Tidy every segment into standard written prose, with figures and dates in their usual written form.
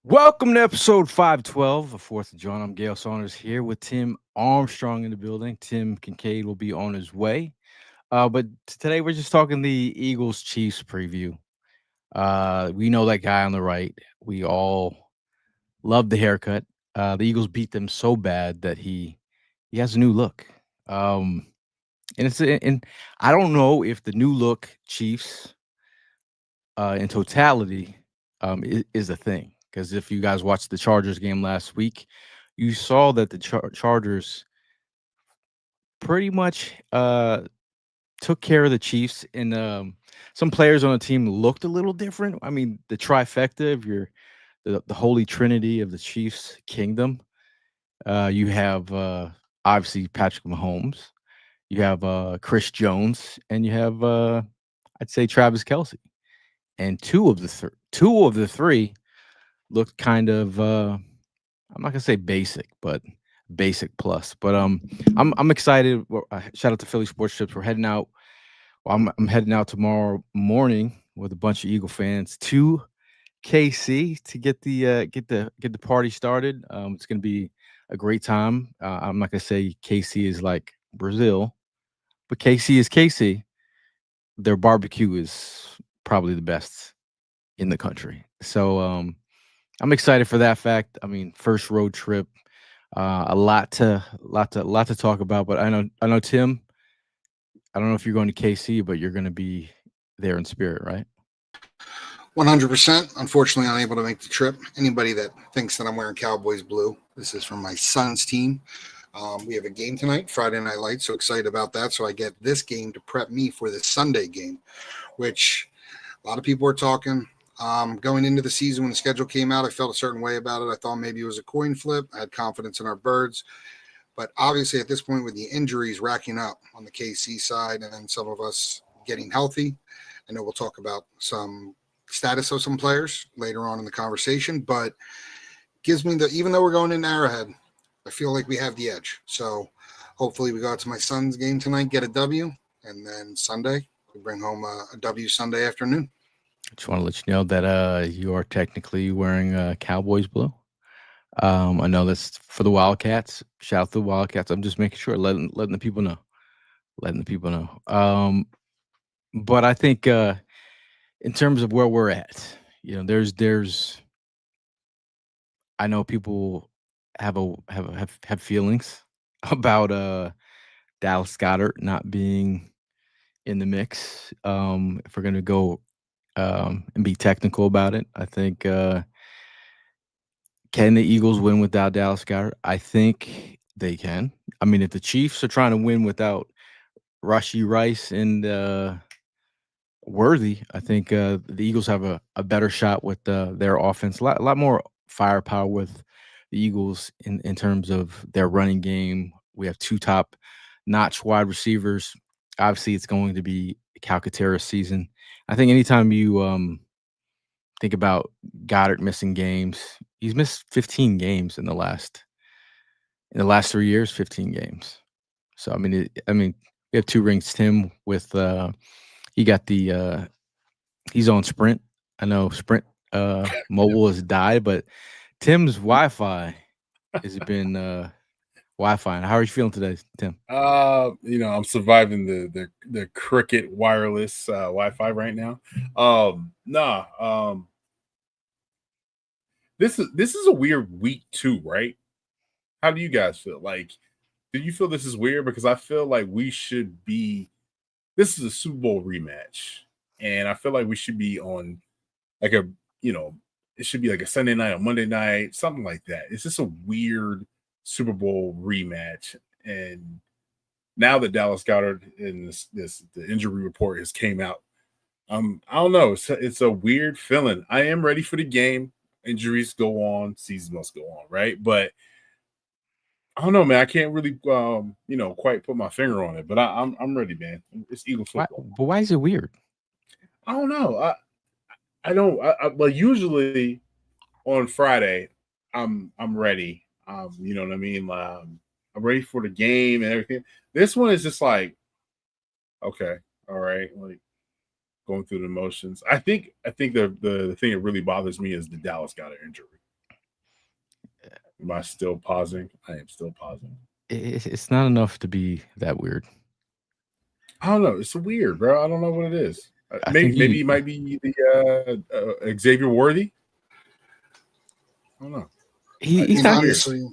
Welcome to episode 512 of Fourth of Jawn. I'm Gail Saunders here with Tim Armstrong in the building. Tim Kincaid will be on his way. But today we're just talking the Eagles Chiefs preview. We know that guy on the right. We all love the haircut. The Eagles beat them so bad that he has a new look. And I don't know if the new look Chiefs in totality is a thing. Because if you guys watched the Chargers game last week, you saw that the Chargers pretty much took care of the Chiefs, and some players on the team looked a little different. I mean, the trifecta of the holy trinity of the Chiefs kingdom. You have obviously Patrick Mahomes, you have Chris Jones, and you have I'd say Travis Kelce. And two of the three looked kind of I'm not gonna say basic, but basic plus. But I'm excited. Shout out to Philly Sports Trips. We're heading out. Well, I'm heading out tomorrow morning with a bunch of Eagle fans to KC to get the party started. It's gonna be a great time. I'm not gonna say KC is like Brazil, but KC is KC. Their barbecue is probably the best in the country. So I'm excited for that fact. I mean, first road trip, a lot to talk about. But I know Tim. I don't know if you're going to KC, but you're going to be there in spirit, right? 100%. Unfortunately, unable to make the trip. Anybody that thinks that I'm wearing Cowboys blue, this is from my son's team. We have a game tonight, Friday Night Lights, so excited about that. So I get this game to prep me for the Sunday game, which a lot of people are talking. Going into the season when the schedule came out, I felt a certain way about it. I thought maybe it was a coin flip. I had confidence in our birds. But obviously at this point with the injuries racking up on the KC side and then some of us getting healthy, I know we'll talk about some status of some players later on in the conversation, but gives me even though we're going into Arrowhead, I feel like we have the edge. So hopefully we go out to my son's game tonight, get a W, and then Sunday we bring home a W Sunday afternoon. I just want to let you know that you are technically wearing Cowboys blue. I know that's for the Wildcats. Shout out to the Wildcats. I'm just making sure, letting the people know. But I think in terms of where we're at, there's I know people have feelings about Dallas Goedert not being in the mix. If we're gonna go and be technical about it, I think can the Eagles win without Dallas Goedert? I think they can. I mean, if the Chiefs are trying to win without Rashee Rice and Worthy, I think the Eagles have a better shot with their offense. A lot more firepower with the Eagles in terms of their running game. We have two top-notch wide receivers. Obviously, it's going to be Calcaterra's season. I think anytime you think about Goddard missing games, he's missed 15 games in the last 3 years, 15 games. So I mean, we have two rings. Tim with he got the he's on Sprint. I know Sprint mobile has died, but Tim's Wi-Fi has been Wi-Fi. How are you feeling today, Tim? I'm surviving the Cricket wireless Wi-Fi right now. This is a weird week too, right? How do you guys feel? Like, do you feel this is weird? Because I feel like we should be. This is a Super Bowl rematch, and I feel like we should be on like it should be like a Sunday night or Monday night, something like that. It's just a weird Super Bowl rematch, and now that Dallas Goedert and the injury report has came out, I don't know. It's a weird feeling. I am ready for the game. Injuries go on, season must go on, right? But I don't know, man. I can't really, quite put my finger on it. But I'm ready, man. It's Eagles football. But why is it weird? I don't know. I don't. Well, usually on Friday, I'm ready. You know what I mean? I'm ready for the game and everything. This one is just like, okay, all right, like going through the motions. I think the thing that really bothers me is the Dallas Goedert injury. Am I still pausing? I am still pausing. It's not enough to be that weird. I don't know. It's weird, bro. I don't know what it is. I Maybe think it might be the Xavier Worthy. I don't know. he's not honestly,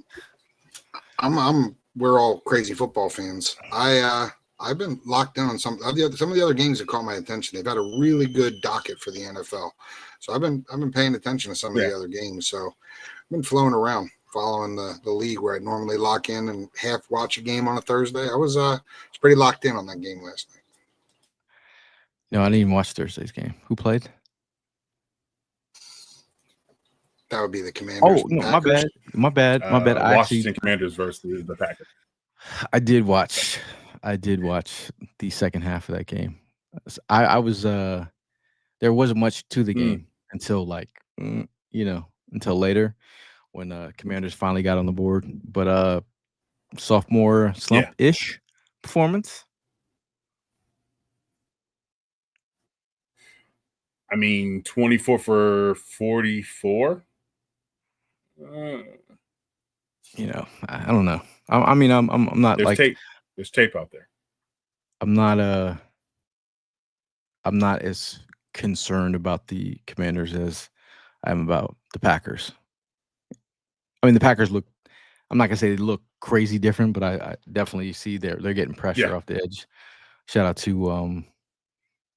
we're all crazy football fans. I've been locked in on some of the other games that caught my attention. They've had a really good docket for the NFL, so I've been paying attention to some of the other games. So I've been flowing around, following the league where I normally lock in and half watch a game on a Thursday. I was pretty locked in on that game last night. No, I didn't even watch Thursday's game. Who played? That would be the Commanders. Oh no, my bad. Washington Commanders versus the Packers. I did watch the second half of that game. I was there wasn't much to the game until until later when Commanders finally got on the board. But sophomore slump-ish performance. I mean, 24 for 44. I don't know. I'm not There's like tape. There's tape out there. I'm not as concerned about the Commanders as I am about the Packers. I mean, the Packers look. I'm not gonna say they look crazy different, but I definitely see they're getting pressure off the edge. Shout out to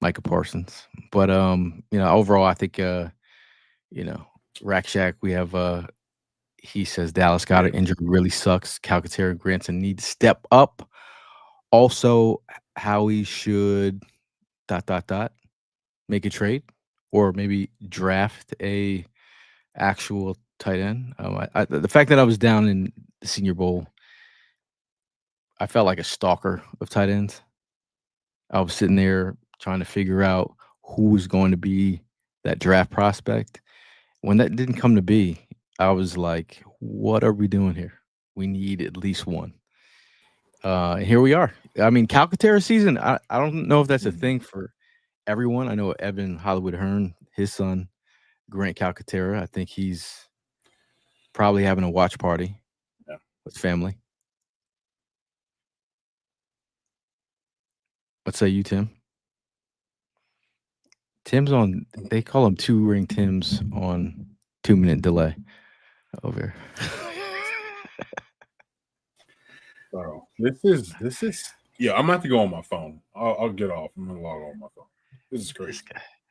Micah Parsons. But overall, I think Rack Shack, we have he says Dallas Goedert injury really sucks. Calcaterra and Granson need to step up. Also, Howie should ... make a trade or maybe draft a actual tight end. The fact that I was down in the Senior Bowl, I felt like a stalker of tight ends. I was sitting there trying to figure out who was going to be that draft prospect. When that didn't come to be, I was like, what are we doing here? We need at least one. Here we are. I mean, Calcaterra season, I don't know if that's a thing for everyone. I know Evan Hollywood Hearn, his son, Grant Calcaterra, I think he's probably having a watch party with family. What say you, Tim? Tim's on, they call him 2-ring Tim's on 2-minute delay over here. Oh, this is I'm gonna have to go on my phone. I'll get off. I'm gonna log on my phone. This is crazy.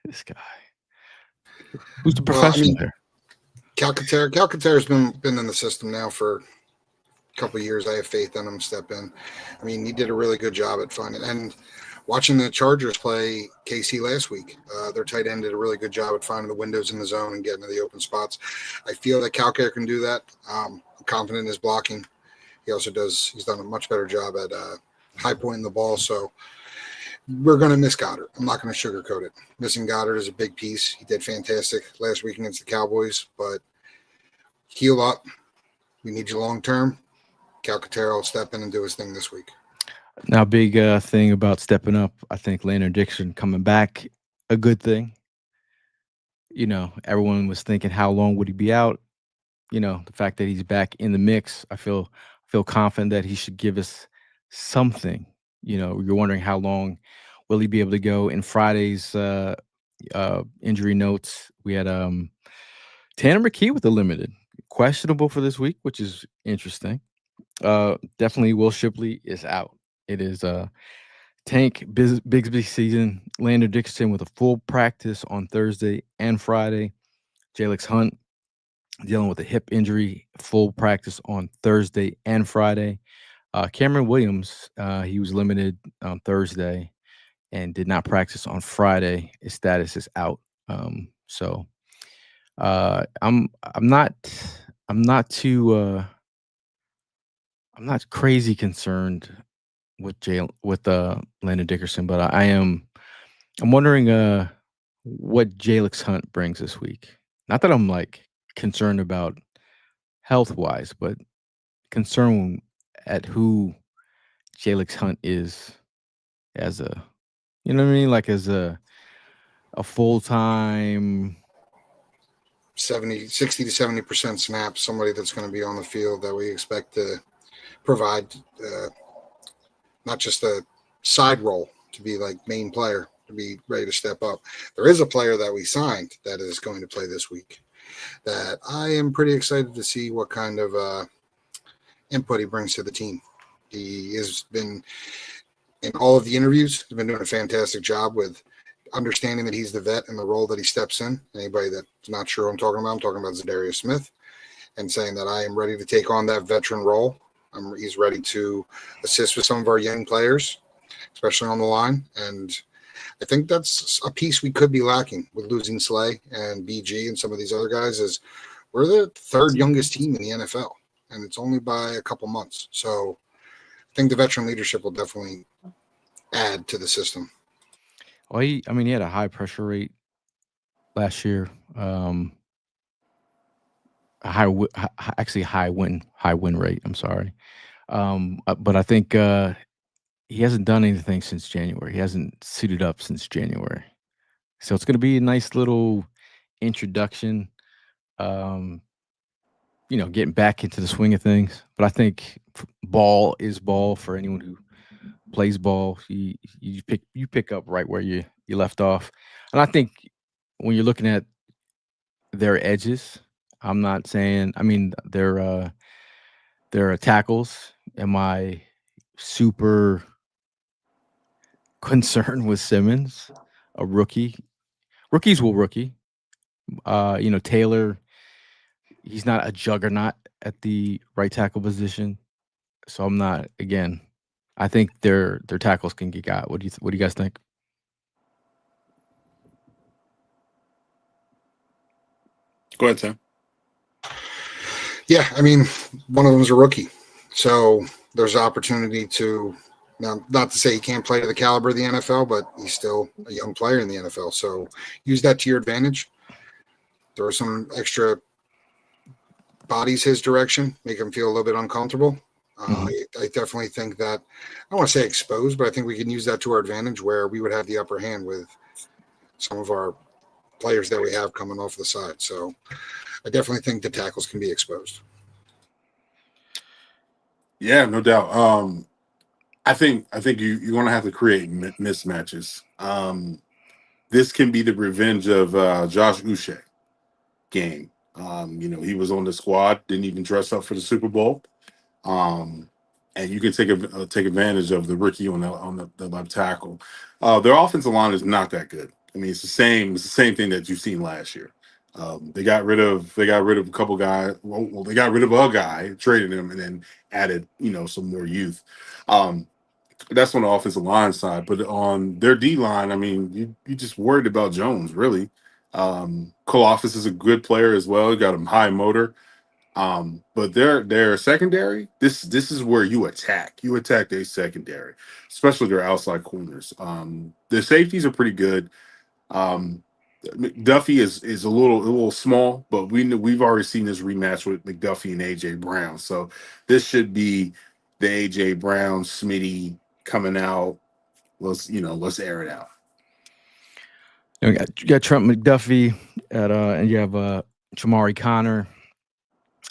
This guy. Who's the professional there? Calcaterra's been in the system now for a couple of years. I have faith in him to step in. I mean, he did a really good job at finding and watching the Chargers play KC last week. Their tight end did a really good job at finding the windows in the zone and getting to the open spots. I feel that Calcaterra can do that. I'm confident in his blocking. He also he's done a much better job at high pointing the ball. So we're going to miss Goedert. I'm not going to sugarcoat it. Missing Goedert is a big piece. He did fantastic last week against the Cowboys, but heal up. We need you long term. Calcaterra will step in and do his thing this week. Now, big thing about stepping up, I think Landon Dixon coming back, a good thing. Everyone was thinking, how long would he be out? The fact that he's back in the mix, I feel confident that he should give us something. You're wondering how long will he be able to go. In Friday's injury notes, we had Tanner McKee with the limited, questionable for this week, which is interesting. Definitely Will Shipley is out. It is Tank Bigsby season. Landon Dixon with a full practice on Thursday and Friday. Jalix Hunt dealing with a hip injury, full practice on Thursday and Friday. Cameron Williams, he was limited on Thursday and did not practice on Friday. His status is out. I'm not crazy concerned with Landon Dickerson, but I'm wondering what Jalix Hunt brings this week. Not that I'm like concerned about health wise, but concerned at who Jalix Hunt is as a, like as a a full-time 60 to 70% snaps, somebody that's going to be on the field that we expect to provide not just a side role to be like main player, to be ready to step up. There is a player that we signed that is going to play this week that I am pretty excited to see what kind of input he brings to the team. He has been in all of the interviews, he's been doing a fantastic job with understanding that he's the vet in the role that he steps in. Anybody that's not sure what I'm talking about Zadarius Smith, and saying that I am ready to take on that veteran role. He's ready to assist with some of our young players, especially on the line. And I think that's a piece we could be lacking with losing Slay and BG and some of these other guys. Is we're the third youngest team in the NFL, and it's only by a couple months. So I think the veteran leadership will definitely add to the system. Well, he had a high pressure rate last year. A high win rate. I'm sorry. But I think he hasn't done anything since January. He hasn't suited up since January. So it's going to be a nice little introduction. Getting back into the swing of things. But I think ball is ball for anyone who plays ball. You pick up right where you left off. And I think when you're looking at their edges, I'm not saying. Their tackles. Am I super concerned with Simmons, a rookie? Rookies will rookie. Taylor, he's not a juggernaut at the right tackle position. So I'm not. Again, I think their tackles can get got. What do you guys think? Go ahead, Tim. Yeah, one of them is a rookie. So there's opportunity to, now, not to say he can't play to the caliber of the NFL, but he's still a young player in the NFL. So use that to your advantage. Throw some extra bodies his direction, make him feel a little bit uncomfortable. I definitely think that, I don't want to say exposed, but I think we can use that to our advantage where we would have the upper hand with some of our players that we have coming off the side. So I definitely think the tackles can be exposed. Yeah, no doubt. I think you're going to have to create mismatches. This can be the revenge of Josh Uche game. He was on the squad, didn't even dress up for the Super Bowl. And you can take advantage of the rookie on the left tackle. Their offensive line is not that good. It's the same thing that you've seen last year. They got rid of a couple guys. Well, they got rid of a guy, traded him, and then added some more youth. That's on the offensive line side, but on their D line, you just worried about Jones, really. Kolofis is a good player as well. Got him high motor. But their secondary, this is where you attack. You attack their secondary, especially their outside corners. The safeties are pretty good. McDuffie is a little small, but we've already seen this rematch with McDuffie and AJ Brown. So this should be the AJ Brown Smitty coming out. Let's air it out. You got Trent McDuffie and you have Jamari Connor,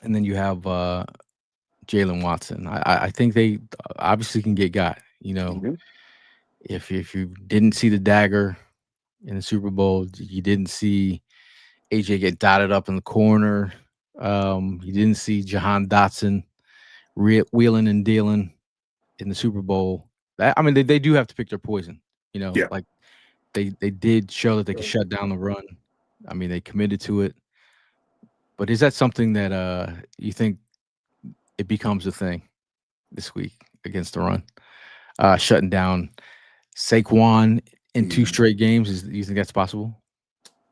and then you have Jalen Watson. I think they obviously can get got. If you didn't see the dagger in the Super Bowl, you didn't see AJ get dotted up in the corner. You didn't see Jahan Dotson wheeling and dealing in the Super Bowl. They do have to pick their poison. Yeah. Like they did show that they could shut down the run. They committed to it. But is that something that you think it becomes a thing this week against the run? Shutting down Saquon in 2 straight games. Do you think that's possible?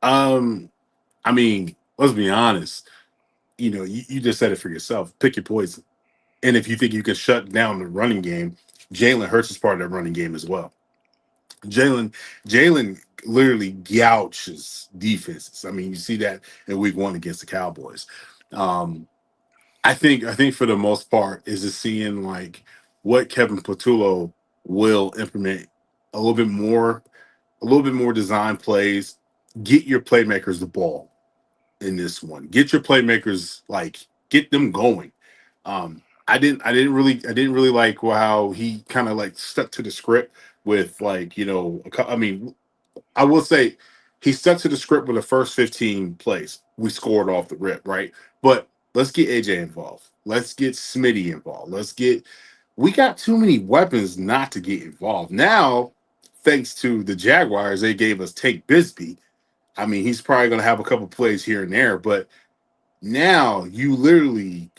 Let's be honest. You just said it for yourself. Pick your poison. And if you think you can shut down the running game, Jalen Hurts is part of that running game as well. Jalen literally gouges defenses. You see that in week 1 against the Cowboys. I think for the most part is just seeing like what Kevin Patullo will implement a little bit more design plays, get your playmakers the ball in this one. Get your playmakers, like, get them going. I didn't really like how he kind of like stuck to the script with, like, I mean, I will say he stuck to the script with the first 15 plays. We scored off the rip, right? But let's get AJ involved. Let's get Smitty involved. We got too many weapons not to get involved. Now, thanks to the Jaguars, they gave us Tank Bisbee. I mean, he's probably going to have a couple plays here and there, but now you literally,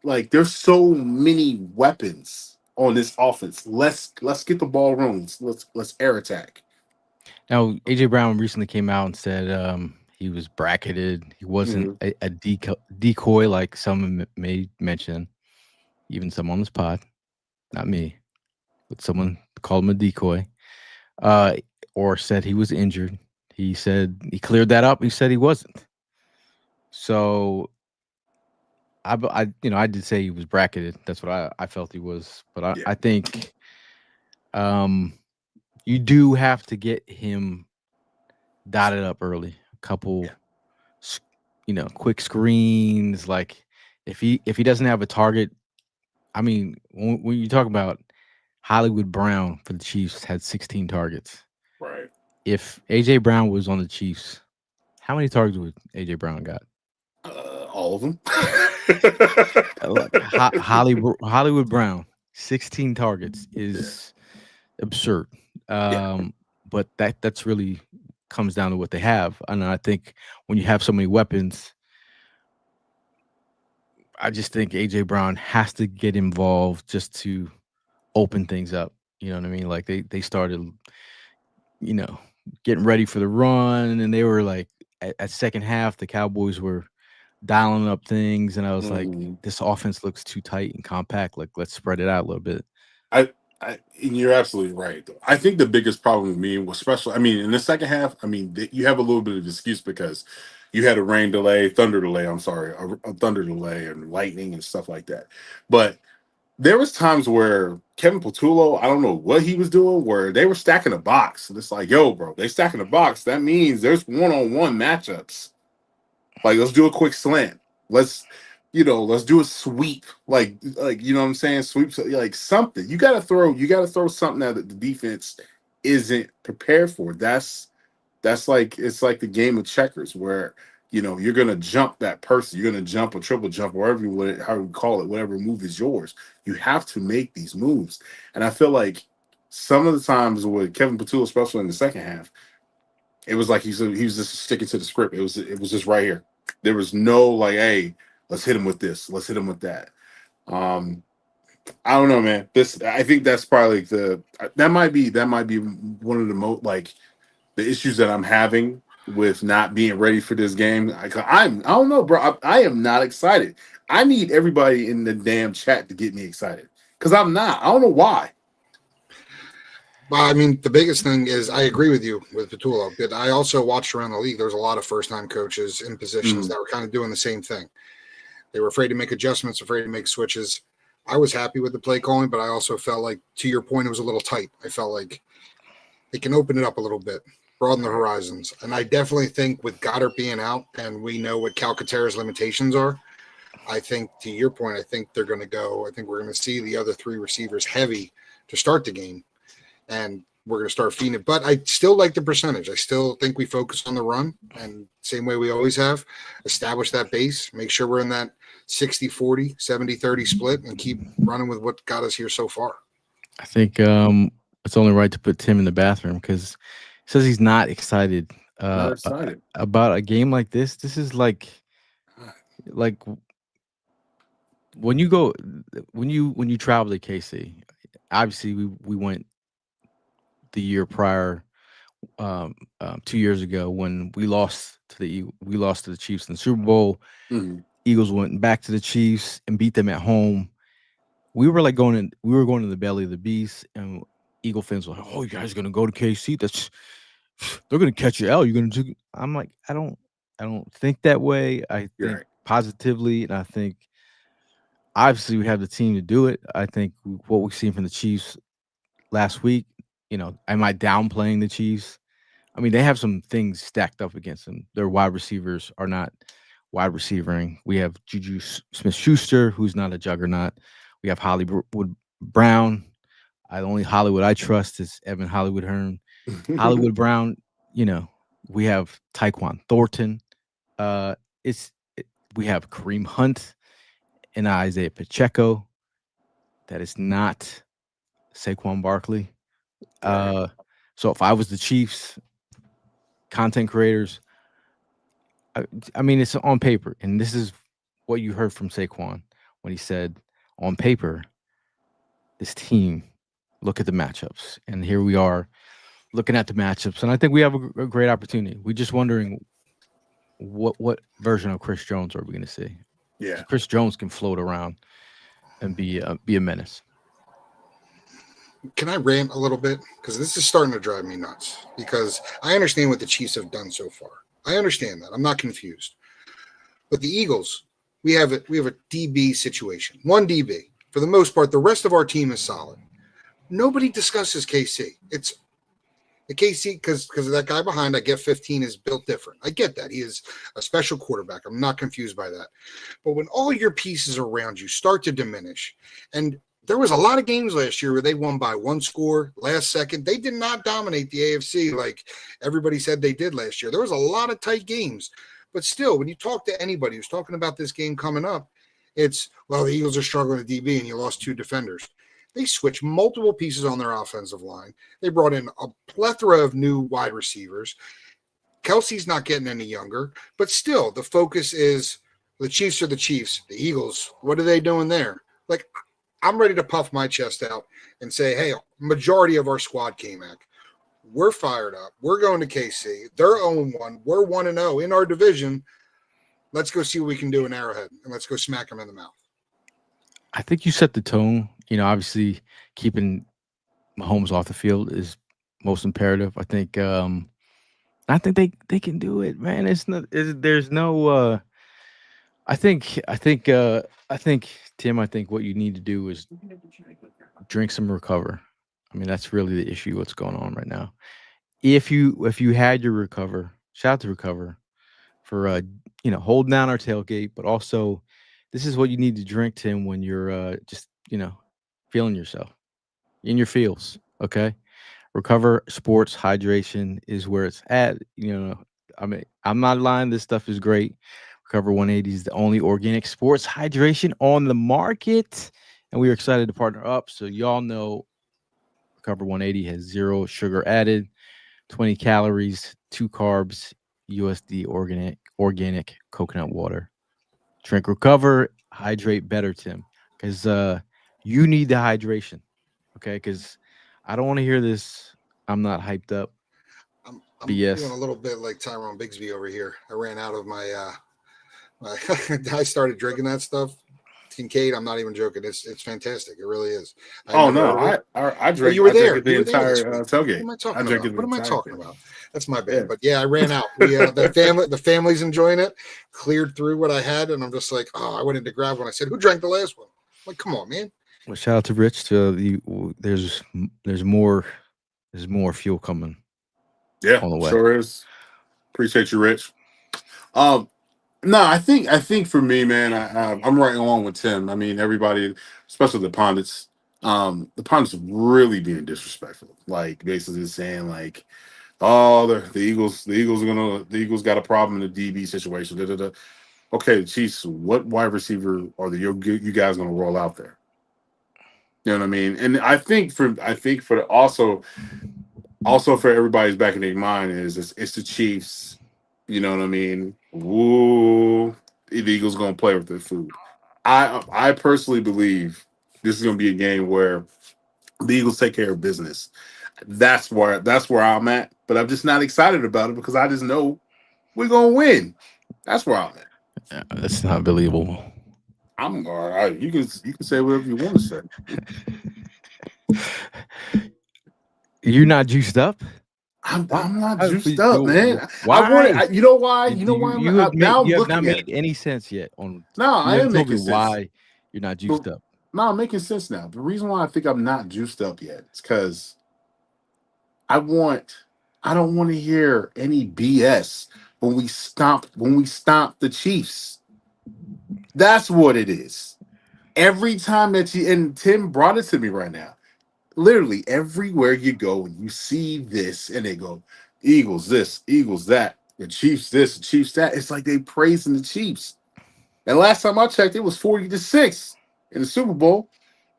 like, there's so many weapons on this offense. Let's get the ball rolling. Let's air attack. Now, AJ Brown recently came out and said he was bracketed. He wasn't a decoy like some may mention, even some on this pod. Not me, but someone called him a decoy, or said he was injured. He said he cleared that up. He said he wasn't. So I did say he was bracketed. That's what I felt he was. But I think you do have to get him dotted up early. A couple, quick screens. Like if he doesn't have a target, I mean, when you talk about Hollywood Brown for the Chiefs had 16 targets. Right. If AJ Brown was on the Chiefs, how many targets would AJ Brown got? All of them. Hollywood Brown, 16 targets is absurd. But that's really comes down to what they have. And I think when you have so many weapons, I just think AJ Brown has to get involved just to open things up. You know what I mean? Like they started, getting ready for the run, and they were like at second half, the Cowboys were dialing up things, and I was like, this offense looks too tight and compact. Like, let's spread it out a little bit. And you're absolutely right. Though. I think the biggest problem with me was in the second half, you have a little bit of excuse because you had a thunder delay, a thunder delay and lightning and stuff like that. But there was times where Kevin Patullo, I don't know what he was doing, where they were stacking a box. And it's like, yo, bro, they stacking a box. That means there's one-on-one matchups. Like, let's do a quick slant. Let's do a sweep. Like, you know what I'm saying? Sweeps, like something. You gotta throw something that the defense isn't prepared for. That's like, it's like the game of checkers where you're gonna jump that person, you're gonna jump a triple jump, or how you call it, whatever move is yours. You have to make these moves. And I feel like some of the times with Kevin Patullo, especially in the second half, it was like he was just sticking to the script. It was just right here. There was no like, hey, let's hit him with this, let's hit him with that. I don't know, man. I think that's probably that might be one of the most, like, the issues that I'm having with not being ready for this game. I don't know, bro. I am not excited. I need everybody in the damn chat to get me excited because I'm not. I don't know why. Well, I mean, the biggest thing is I agree with you with Patullo, but I also watched around the league. There's a lot of first-time coaches in positions that were kind of doing the same thing. They were afraid to make adjustments, afraid to make switches. I was happy with the play calling, but I also felt like, to your point, it was a little tight. I felt like they can open it up a little bit, broaden the horizons. And I definitely think with Goddard being out, and we know what Calcaterra's limitations are, I think, to your point, I think they're going to go. I think we're going to see the other three receivers heavy to start the game. And we're going to start feeding it. But I still like the percentage. I still think we focus on the run, and same way we always have, establish that base, make sure we're in that 60-40, 70-30 split, and keep running with what got us here so far. I think it's only right to put Tim in the bathroom because he says he's not excited, about a game like this. This is like when you travel to KC. Obviously, we went the year prior, 2 years ago when we lost to the Chiefs in the Super Bowl. Eagles went back to the Chiefs and beat them at home. We were going to the belly of the beast, and Eagle fans were like, "Oh, you guys are gonna go to KC? They're gonna catch you out. You're gonna do." I'm like, I don't think that way. I think positively, and I think obviously we have the team to do it. I think what we've seen from the Chiefs last week, am I downplaying the Chiefs? I mean, they have some things stacked up against them. Their wide receivers are not wide receivering. We have Juju Smith-Schuster, who's not a juggernaut. We have Hollywood Brown. The only Hollywood I trust is Evan Hollywood Hearn. Hollywood Brown, we have Tyquan Thornton. We have Kareem Hunt and Isaiah Pacheco. That is not Saquon Barkley. Right. So if I was the Chiefs content creators, I mean, it's on paper, and this is what you heard from Saquon when he said, on paper, this team, look at the matchups. And here we are looking at the matchups, and I think we have a great opportunity. We're just wondering what version of Chris Jones are we going to see? Yeah. Chris Jones can float around and be a menace. Can I rant a little bit? Because this is starting to drive me nuts. Because I understand what the Chiefs have done so far. I understand that. I'm not confused. But the Eagles, we have a DB situation. One DB. For the most part, the rest of our team is solid. Nobody discusses KC. It's the KC because of that guy behind. I get 15 is built different. I get that. He is a special quarterback. I'm not confused by that. But when all your pieces around you start to diminish, and there was a lot of games last year where they won by one score last second. They did not dominate the AFC like everybody said they did last year. There was a lot of tight games. But still, when you talk to anybody who's talking about this game coming up, it's, well, the Eagles are struggling at DB and you lost 2 defenders. They switched multiple pieces on their offensive line. They brought in a plethora of new wide receivers. Kelsey's not getting any younger, but still the focus is the Chiefs are the Chiefs. The Eagles, what are they doing there? Like, I'm ready to puff my chest out and say, hey, majority of our squad came back. We're fired up. We're going to KC. They're 0-1. We're 1-0 in our division. Let's go see what we can do in Arrowhead, and let's go smack them in the mouth. I think you set the tone. Obviously keeping Mahomes off the field is most imperative. I think they can do it, man. There's no I think Tim, I think what you need to do is drink some recover. I mean, that's really the issue, what's going on right now. If you had your recover, shout out to recover for holding down our tailgate, but also this is what you need to drink, Tim, when you're just feeling yourself in your feels. Okay. Recover Sports hydration is where it's at. I mean, I'm not lying, this stuff is great. Recover 180 is the only organic sports hydration on the market, and we are excited to partner up. So y'all know Recover 180 has 0 sugar added, 20 calories, 2 carbs, USD organic coconut water. Drink Recover, hydrate better, Tim, because you need the hydration, okay? Because I don't want to hear this. I'm not hyped up. I'm BS. feeling a little bit like Tyrone Bigsby over here. I ran out of my I started drinking that stuff. Kincaid, I'm not even joking. It's fantastic. It really is. I drank. You were there. Drank the entire tailgate. What am I talking about? That's my bad. Yeah. But yeah, I ran out. The family's enjoying it. Cleared through what I had, and I'm just like, I went in to grab one. I said, "Who drank the last one?" I'm like, come on, man. Well, shout out to Rich. There's more fuel coming. Yeah, on the way. Sure is. Appreciate you, Rich. No, I think for me, man, I'm right along with Tim. I mean, everybody, especially the pundits are really being disrespectful. Like basically saying like, oh, the Eagles got a problem in the DB situation. Da, da, da. Okay, Chiefs, what wide receiver are you guys going to roll out there? You know what I mean? And I think for also for everybody's back in their mind is it's the Chiefs. You know what I mean? Ooh, the Eagles gonna play with their food. I personally believe this is gonna be a game where the Eagles take care of business. That's where I'm at. But I'm just not excited about it because I just know we're gonna win. That's where I'm at. That's not believable. I'm all right. You can say whatever you want to say. You're not juiced up? I'm not juiced up, man. Why? You know why? You have not made any sense yet. I am making sense. Why you're not juiced up? No, I'm making sense now. The reason why I think I'm not juiced up yet is because I want I don't want to hear any BS when we stomp the Chiefs. That's what it is. Every time that and Tim brought it to me right now. Literally everywhere you go and you see this and they go, Eagles this, Eagles that, the Chiefs this, the Chiefs that. It's like they praising the Chiefs. And last time I checked, it was 40-6 in the Super Bowl.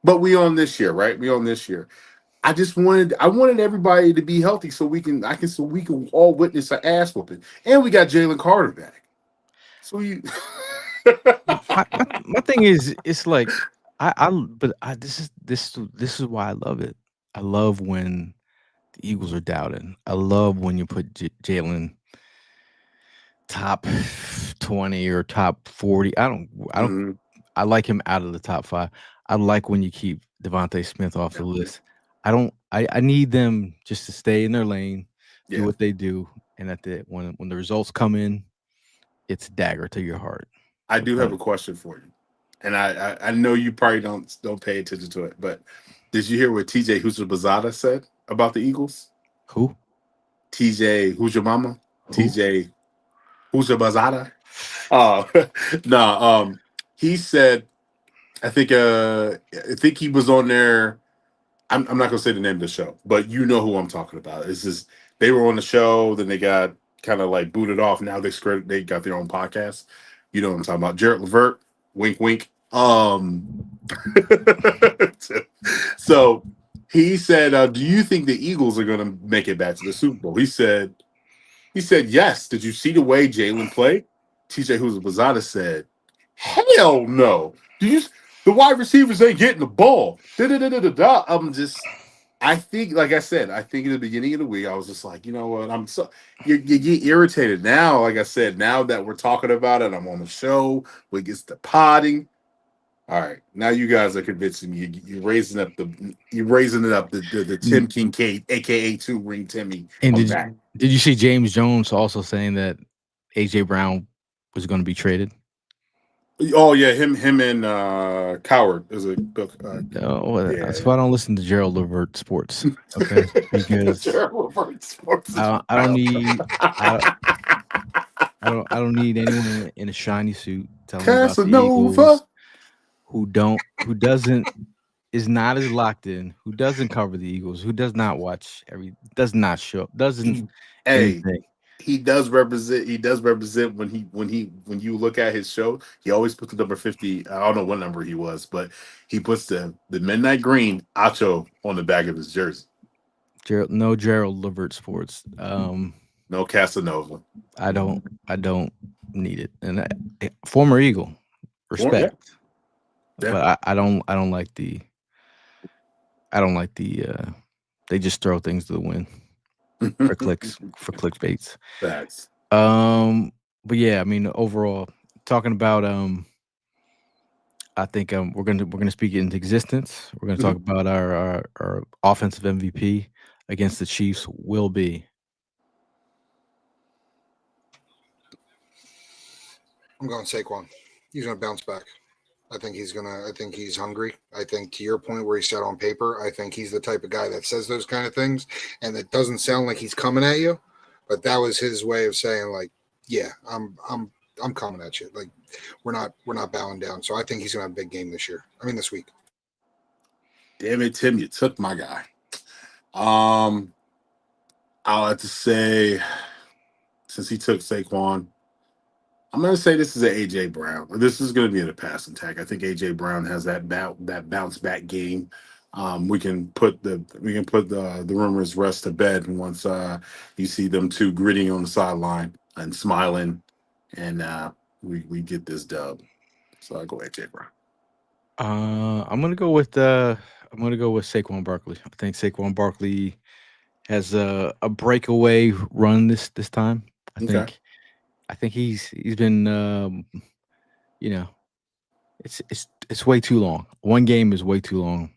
But we on this year, right? We on this year. I wanted everybody to be healthy so we can all witness an ass whooping. And we got Jalen Carter back. So you My thing is, it's like this is why I love it. I love when the Eagles are doubted. I love when you put Jalen top 20 or top 40. Mhm. I like him out of the top 5. I like when you keep Devontae Smith off the list. I need them just to stay in their lane, do Yeah. what they do, and when the results come in, it's a dagger to your heart. I do have Okay. a question for you. And I know you probably don't pay attention to it, but did you hear what TJ Houshmandzadeh said about the Eagles? Who? TJ Houshmandzadeh? Who? TJ Houshmandzadeh? No, he said, I think he was on there. I'm not gonna say the name of the show, but you know who I'm talking about. It's just they were on the show, then they got kind of like booted off. Now they got their own podcast. You know what I'm talking about. Jared Levert, wink wink. So he said, do you think the Eagles are gonna make it back to the Super Bowl? He said, yes. Did you see the way Jalen played? TJ Houshmandzadeh said, hell no. The wide receivers ain't getting the ball. Da-da-da-da-da-da. I think, like I said, I think in the beginning of the week, I was just like, you know what? You get irritated now. Like I said, now that we're talking about it, I'm on the show. We get the potting. All right, now you guys are convincing me. You're raising it up. The Tim Kincaid, aka Two Ring Timmy. And I'm back. did you see James Jones also saying that AJ Brown was going to be traded? Oh yeah, him and Coward is a That's why I don't listen to Gerald Levert Sports. Okay, because Gerald Levert Sports. I don't need I don't need anyone in a shiny suit telling me about the Eagles who is not as locked in, who doesn't cover the Eagles, who does not watch does not show, doesn't anything. He does represent. He does represent when you look at his show. He always puts the number 50. I don't know what number he was, but he puts the midnight green Acho on the back of his jersey. Gerald Levert Sports. No Casanova. I don't need it. And former Eagle, respect. Yeah. But I don't like the. They just throw things to the wind for clicks, for clickbaits. Facts. But yeah, I mean, overall, talking about I think we're gonna speak it into existence. We're gonna talk about our offensive MVP against the Chiefs will be. I'm going Saquon. He's going to bounce back. I think he's hungry. I think to your point where he said on paper, I think he's the type of guy that says those kind of things and it doesn't sound like he's coming at you, but that was his way of saying like, yeah, I'm coming at you. Like we're not bowing down. So I think he's going to have a big game this week. Damn it, Tim, you took my guy. I'll have to say, since he took Saquon, I'm going to say this is an AJ Brown. This is going to be in a passing tag. I think AJ Brown has that bounce back game. We can put the rumors rest to bed once you see them two gritting on the sideline and smiling, and we get this dub. So I go AJ Brown. I'm gonna go with Saquon Barkley. I think Saquon Barkley has a breakaway run this time. I think he's been it's way too long. One game is way too long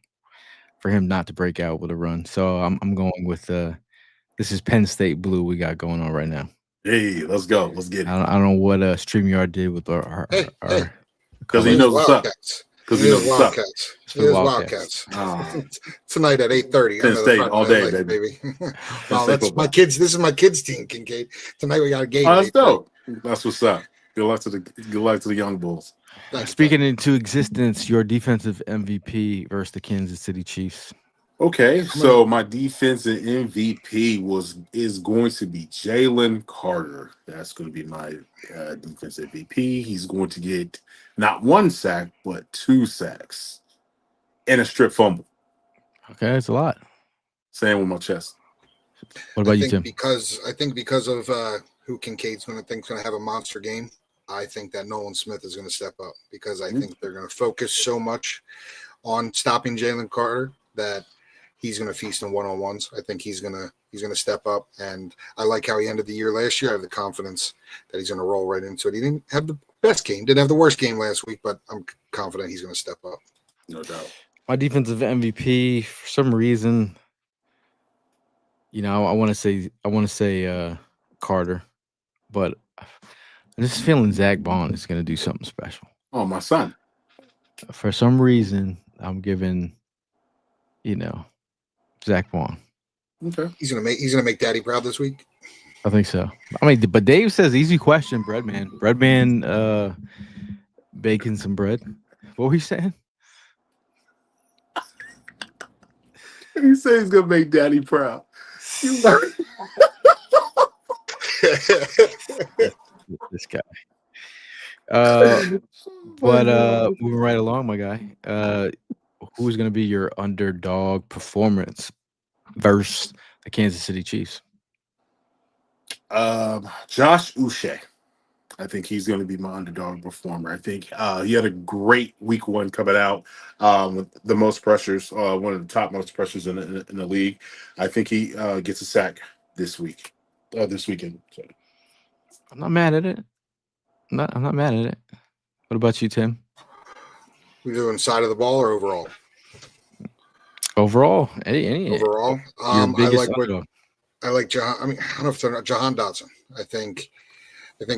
for him not to break out with a run. So I'm going with this is Penn State Blue we got going on right now. Hey, let's go. Let's get it. I don't know what StreamYard did with our because he knows what's up. because It we know is the suck. Wildcats. It's It for the is Wildcats. Wildcats. Tonight at 8:30. Penn Under the State Friday all Night day, Lights, baby. well, State that's football. my kids. This is my kids' team, Kincaid. Tonight we got a game. Oh, at that's 8:30. dope. That's what's up. Good luck to the young bulls. Thank you, Speaking into existence, your defensive MVP versus the Kansas City Chiefs. Okay, so my defensive MVP is going to be Jalen Carter. That's going to be my defensive MVP. He's going to get not 1 sack, but 2 sacks and a strip fumble. Okay, that's a lot. Same with my chest. What about I you, think Tim? because of who Kincaid's going to have a monster game. I think that Nolan Smith is going to step up because I think they're going to focus so much on stopping Jalen Carter that he's going to feast on one-on-ones. I think he's going to step up, and I like how he ended the year last year. I have the confidence that he's going to roll right into it. He didn't have the best game, didn't have the worst game last week, but I'm confident he's going to step up. No doubt. My defensive MVP, for some reason, I want to say Carter, but I'm just feeling Zach Bond is going to do something special. Oh, my son. For some reason, I'm giving, Zach Bond. Okay. He's going to make Daddy proud this week. I think so. I mean, but Dave says easy question, Breadman. Breadman baking some bread. What were you saying? He says he's going to make Daddy proud. You learn. This guy. But moving right along, my guy. Who's going to be your underdog performance versus the Kansas City Chiefs? Josh Uche. I think he's going to be my underdog performer. I think he had a great week 1 coming out with the most pressures, one of the top most pressures in the league. I think he gets a sack this weekend. So. I'm not mad at it. I'm not mad at it. What about you, Tim? We doing side of the ball or overall? Overall, any Overall, your biggest underdog. I like Jahan. I mean, I don't know if they're not Jahan Dotson. I think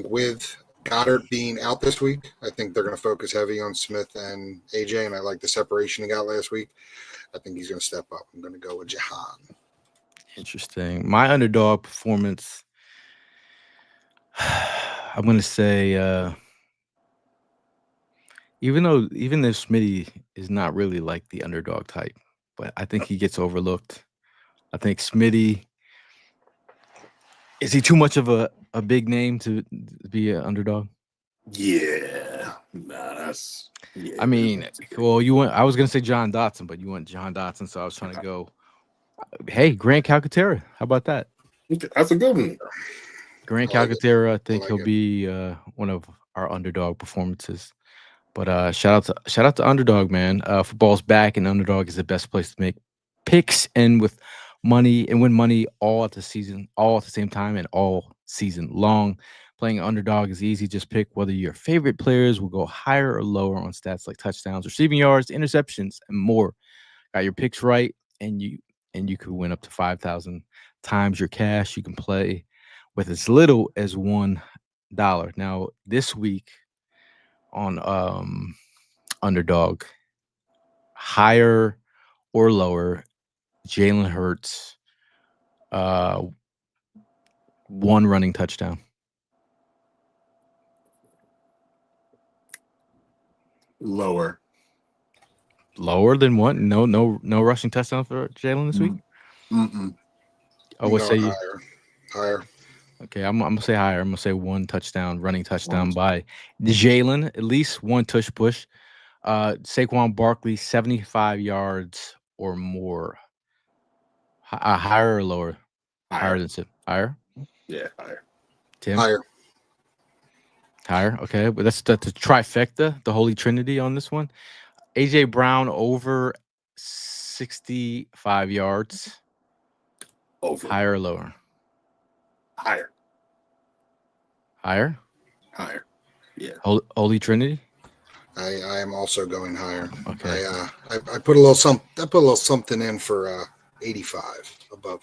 with Goddard being out this week, I think they're going to focus heavy on Smith and AJ, and I like the separation he got last week. I think he's going to step up. I'm going to go with Jahan. Interesting. My underdog performance, I'm going to say, even though Smitty is not really like the underdog type, but I think he gets overlooked. I think Smitty, is he too much of a big name to be an underdog? Yeah. Nah, that's. Yeah, I mean, well, I was going to say John Dotson, but you went John Dotson, so I was trying to go, hey, Grant Calcaterra. How about that? That's a good one. Grant I like it. Calcaterra, I think I like he'll it. be one of our underdog performances. But shout out to Underdog, man. Football's back, and Underdog is the best place to make picks and with money and win money all at the same time and all season long. Playing Underdog is easy. Just pick whether your favorite players will go higher or lower on stats like touchdowns, receiving yards, interceptions, and more. Got your picks right, and you could win up to 5,000 times your cash. You can play with as little as $1. Now, this week on Underdog, higher or lower, Jalen Hurts, 1 running touchdown. Lower Than 1? No rushing touchdown for Jalen this week? Mm-mm. Oh, what say you? Higher. Okay, I'm gonna say higher. I'm gonna say 1 touchdown, running touchdown by Jalen, at least 1 tush push. Saquon Barkley, 75 yards or more. Higher or lower? Higher than higher. Yeah, higher. Tim? Higher. Okay, but that's the trifecta, the holy trinity on this one. AJ Brown over 65 yards. Over. Higher or lower? Higher. Higher. Yeah. Holy trinity. I am also going higher. Okay. I put a little something in for 85, above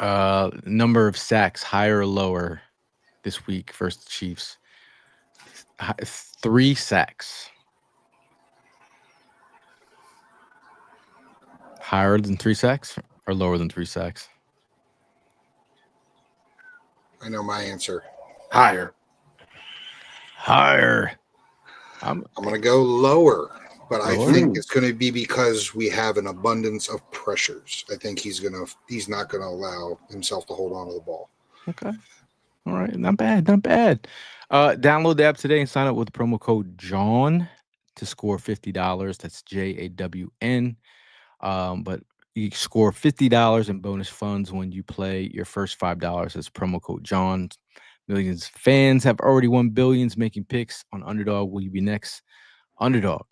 85. Number of sacks, higher or lower this week versus the Chiefs? 3 sacks. Higher than 3 sacks or lower than 3 sacks? I know my answer. Higher. Higher. I'm going to go lower, but I Lower? think it's going to be because we have an abundance of pressures. I think he's not going to allow himself to hold on to the ball. Okay. All right. Not bad. Not bad. Download the app today and sign up with promo code Jawn to score $50. That's JAWN. But you score $50 in bonus funds when you play your first $5. That's promo code Jawn. Millions of fans have already won billions making picks on Underdog. Will you be next? Underdog.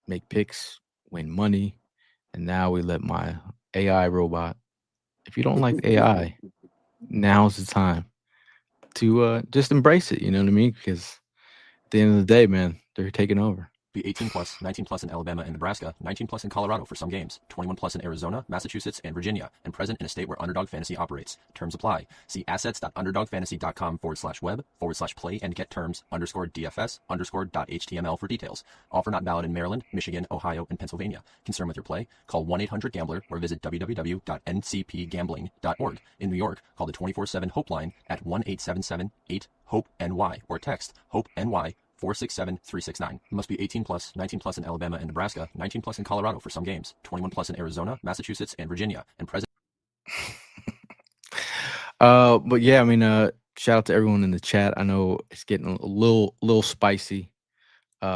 Make picks, win money. And now we let my AI robot. If you don't like AI, now's the time to just embrace it. You know what I mean? Because at the end of the day, man, they're taking over. Be 18 plus, 19 plus in Alabama and Nebraska, 19 plus in Colorado for some games, 21 plus in Arizona, Massachusetts, and Virginia, and present in a state where Underdog Fantasy operates. Terms apply. See assets.underdogfantasy.com/web/play and get terms _DFS_.html for details. Offer not valid in Maryland, Michigan, Ohio, and Pennsylvania. Concerned with your play? Call 1-800-GAMBLER or visit www.ncpgambling.org. In New York, call the 24/7 HOPEline at 1-877-8-HOPE-NY or text HOPE-NY 467-369. Must be 18 plus, 19 plus in Alabama and Nebraska, 19 plus in Colorado for some games, 21 plus in Arizona, Massachusetts, and Virginia, and present. But yeah, I mean, shout out to everyone in the chat. I know it's getting a little spicy.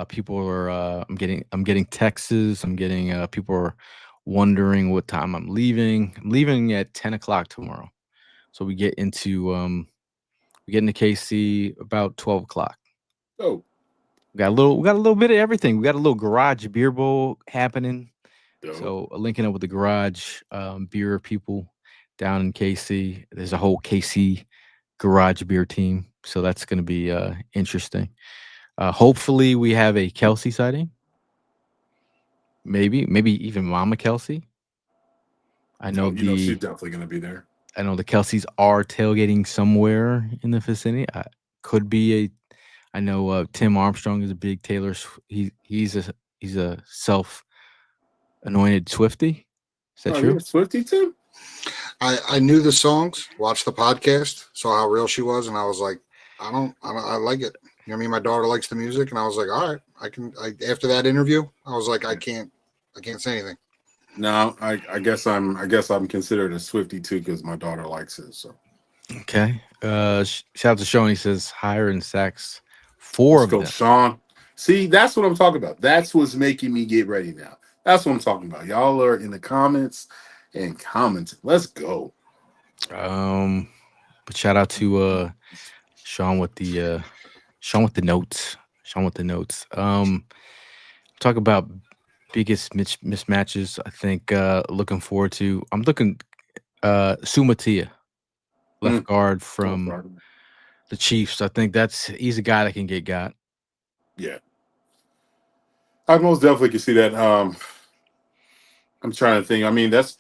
People are I'm getting texts. I'm getting people are wondering what time I'm leaving. I'm leaving at 10 o'clock tomorrow. So we get into KC about 12 o'clock. Oh, We got a little bit of everything. We got a little garage beer bowl happening. dope. So linking up with the garage beer people down in KC. There's a whole KC garage beer team. So that's going to be interesting. Hopefully we have a Kelsey sighting. Maybe even Mama Kelsey. I know she's definitely going to be there. I know the Kelseys are tailgating somewhere in the vicinity. Could be I know Tim Armstrong is a big Taylor. He's a self-anointed Swiftie. Is that true? You're a Swiftie too? I knew the songs, watched the podcast, saw how real she was, and I was like, I like it. You know what I mean? My daughter likes the music, and I was like, all right, after that interview, I was like, I can't say anything. No, I guess I'm considered a Swiftie too because my daughter likes it. So okay. Shout out to Sean. He says higher in sacks. 4 of them. Sean. See, that's what I'm talking about. That's what's making me get ready now. That's what I'm talking about. Y'all are in the comments and commenting. Let's go. But shout out to Sean with the notes. Talk about biggest mismatches. I think looking forward to. I'm looking Sumatia, left guard from the Chiefs. I think he's a guy that can get got. Yeah, I most definitely can see that. I'm trying to think. I mean, that's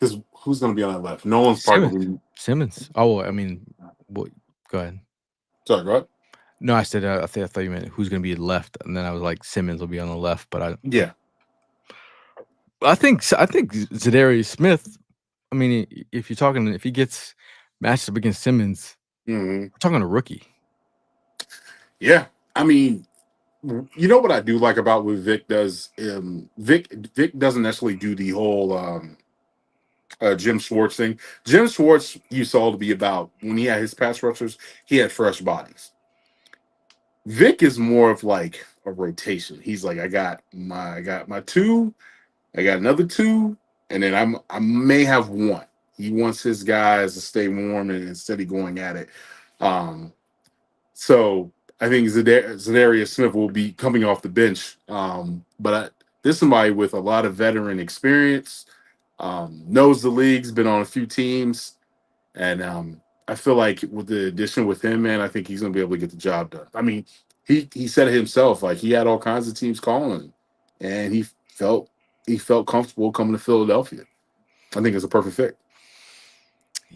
because who's going to be on that left? No one's probably Simmons. Oh, I mean, go ahead. Sorry, what? No, I said I thought you meant who's going to be left, and then I was like Simmons will be on the left, but I think Zadarius Smith. I mean, if he gets matched up against Simmons, we're talking a rookie. Yeah, I mean, you know what I do like about what Vic does? Vic doesn't necessarily do the whole Jim Schwartz thing. Jim Schwartz you saw to be about when he had his pass rushers, he had fresh bodies. Vic is more of like a rotation. He's like, I got my 2, I got another 2, and then I may have 1. He wants his guys to stay warm and instead of going at it. So I think Zadarius Smith will be coming off the bench. But this is somebody with a lot of veteran experience, knows the league's been on a few teams, and I feel like with the addition with him, man, I think he's going to be able to get the job done. I mean, he said it himself, like he had all kinds of teams calling him, and he felt comfortable coming to Philadelphia. I think it's a perfect fit.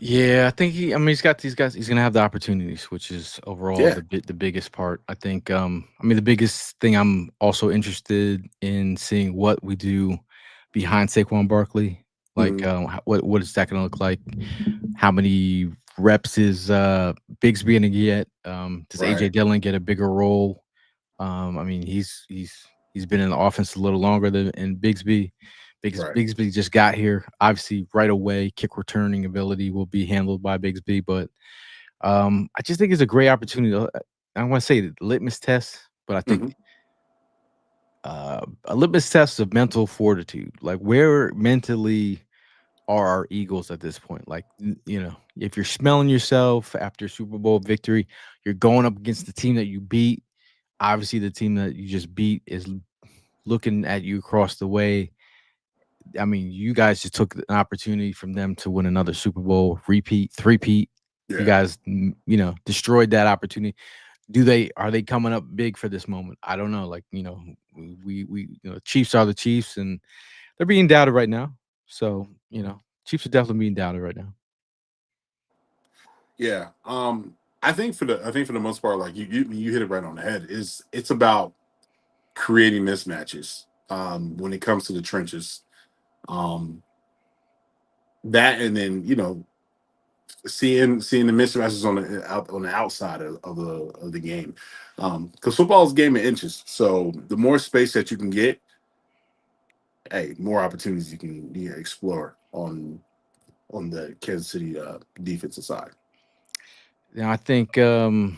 Yeah, I think he's got these guys. He's going to have the opportunities, which is overall the biggest part. I think, the biggest thing I'm also interested in seeing what we do behind Saquon Barkley? Like, what is that going to look like? How many reps is Bigsby going to get? Does AJ Right. Dillon get a bigger role? I mean, he's been in the offense a little longer than Bigsby. Right. Bigsby just got here. Obviously, right away, kick returning ability will be handled by Bigsby, but I just think it's a great opportunity. I want to say the litmus test, but I think a litmus test of mental fortitude. Like, where mentally are our Eagles at this point? Like, if you're smelling yourself after Super Bowl victory, you're going up against the team that you beat. Obviously, the team that you just beat is looking at you across the way. I mean, you guys just took an opportunity from them to win another Super Bowl, three-peat. You Yeah. guys, destroyed that opportunity. Are they coming up big for this moment? I don't know. Like, we Chiefs are the Chiefs, and they're being doubted right now. So, Chiefs are definitely being doubted right now. Yeah. I think for the most part, like you hit it right on the head. It's about creating mismatches when it comes to the trenches. That, and then seeing the mismatches on the outside of the game, because football is a game of inches. So the more space that you can get, hey, more opportunities you can explore on the Kansas City defensive side. I think I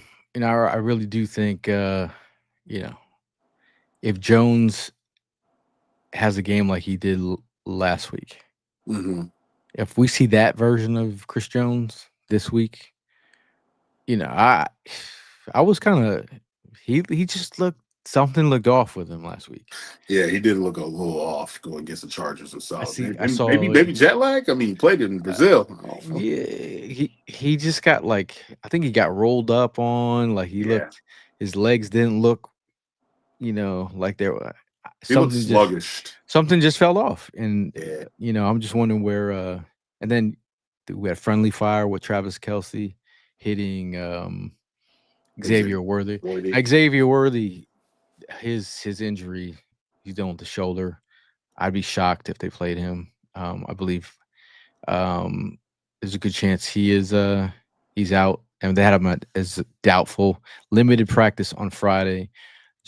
really do think if Jones has a game like he did last week, if we see that version of Chris Jones this week, I was kind of he just something looked off with him last week. Yeah, he did look a little off going against the Chargers and stuff. I saw Maybe jet lag. I mean, he played in Brazil. Yeah, he just got I think he got rolled up on. Like his legs didn't look, like they were He looked sluggish. Something just fell off, and Yeah. I'm just wondering where. And then we had friendly fire with Travis Kelce hitting Xavier Worthy. Xavier Worthy, his injury, he's done with the shoulder. I'd be shocked if they played him. I believe there's a good chance he's out, and they had him as doubtful. Limited practice on Friday.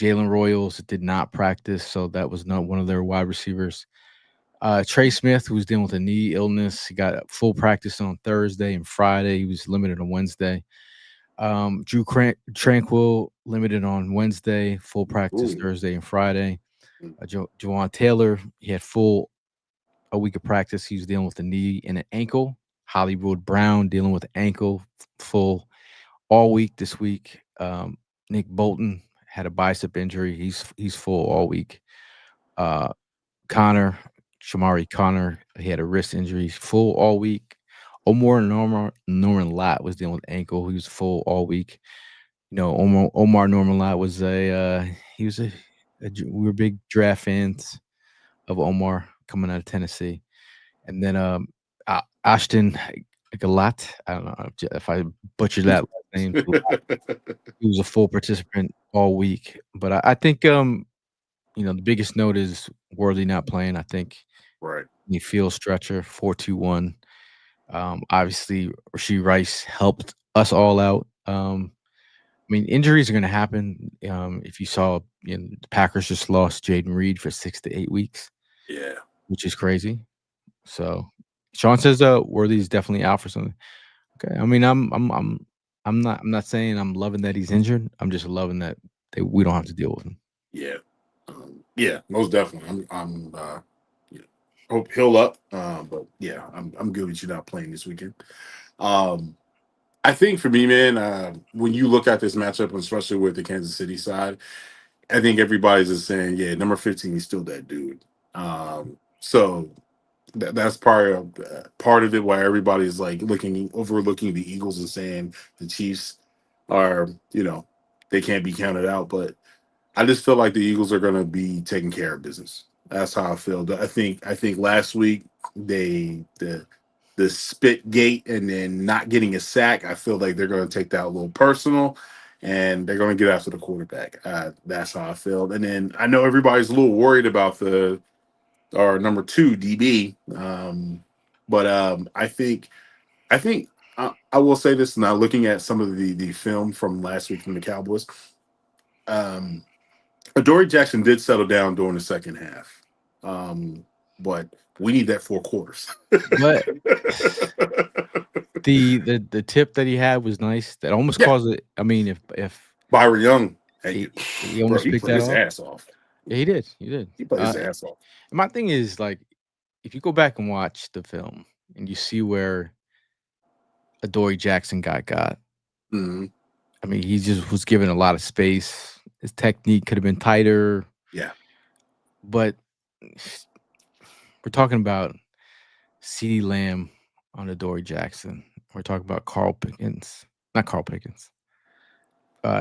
Jalen Royals did not practice, so that was not one of their wide receivers. Trey Smith, who was dealing with a knee illness, he got full practice on Thursday and Friday. He was limited on Wednesday. Drew Tranquil limited on Wednesday, full practice Thursday and Friday. Jawn Taylor, he had a week of practice. He was dealing with a knee and an ankle. Hollywood Brown dealing with ankle, full all week this week. Nick Bolton had a bicep injury. He's full all week. Shamari Connor, he had a wrist injury, full all week. Norman Lott was dealing with ankle. He was full all week. Omar Norman Lott was we were big draft fans of Omar coming out of Tennessee. And then Ashton Galat, I don't know if I butchered that last name. He was a full participant all week. But I think the biggest note is Worthy not playing. I think he feels stretcher 4-2-1. Obviously, Rashee Rice helped us all out. I mean, injuries are going to happen. If you saw, the Packers just lost Jaden Reed for 6 to 8 weeks. Yeah, which is crazy. So, Sean says Worthy's definitely out for something. Okay, I mean, I'm not saying I'm loving that he's injured. I'm just loving that we don't have to deal with him. Yeah, yeah, most definitely. I'm hope he'll up. But yeah, I'm good with you not playing this weekend. I think for me, man, when you look at this matchup, especially with the Kansas City side, I think everybody's just saying, yeah, number 15 is still that dude. So that's part of it, why everybody's like overlooking the Eagles and saying the Chiefs are, they can't be counted out. But I just feel like the Eagles are going to be taking care of business. That's how I feel. I think last week the spit gate and then not getting a sack, I feel like they're going to take that a little personal, and they're going to get after the quarterback. That's how I feel. And then I know everybody's a little worried about the our number 2 DB. But I think I will say this now. Looking at some of the film from last week from the Cowboys, Adoree Jackson did settle down during the second half, but we need that 4 quarters. But the tip that he had was nice. That almost Yeah. caused it. I mean, if Byron Young, hey, he bro, almost he picked played that his off. ass off. Yeah, he did. He did. He played his ass off. My thing is, like, if you go back and watch the film and you see where Adoree Jackson got, Mhm. I mean, he just was given a lot of space. His technique could have been tighter. Yeah. But we're talking about CeeDee Lamb on Adoree Jackson. We're talking about Carl Pickens. Not Carl Pickens.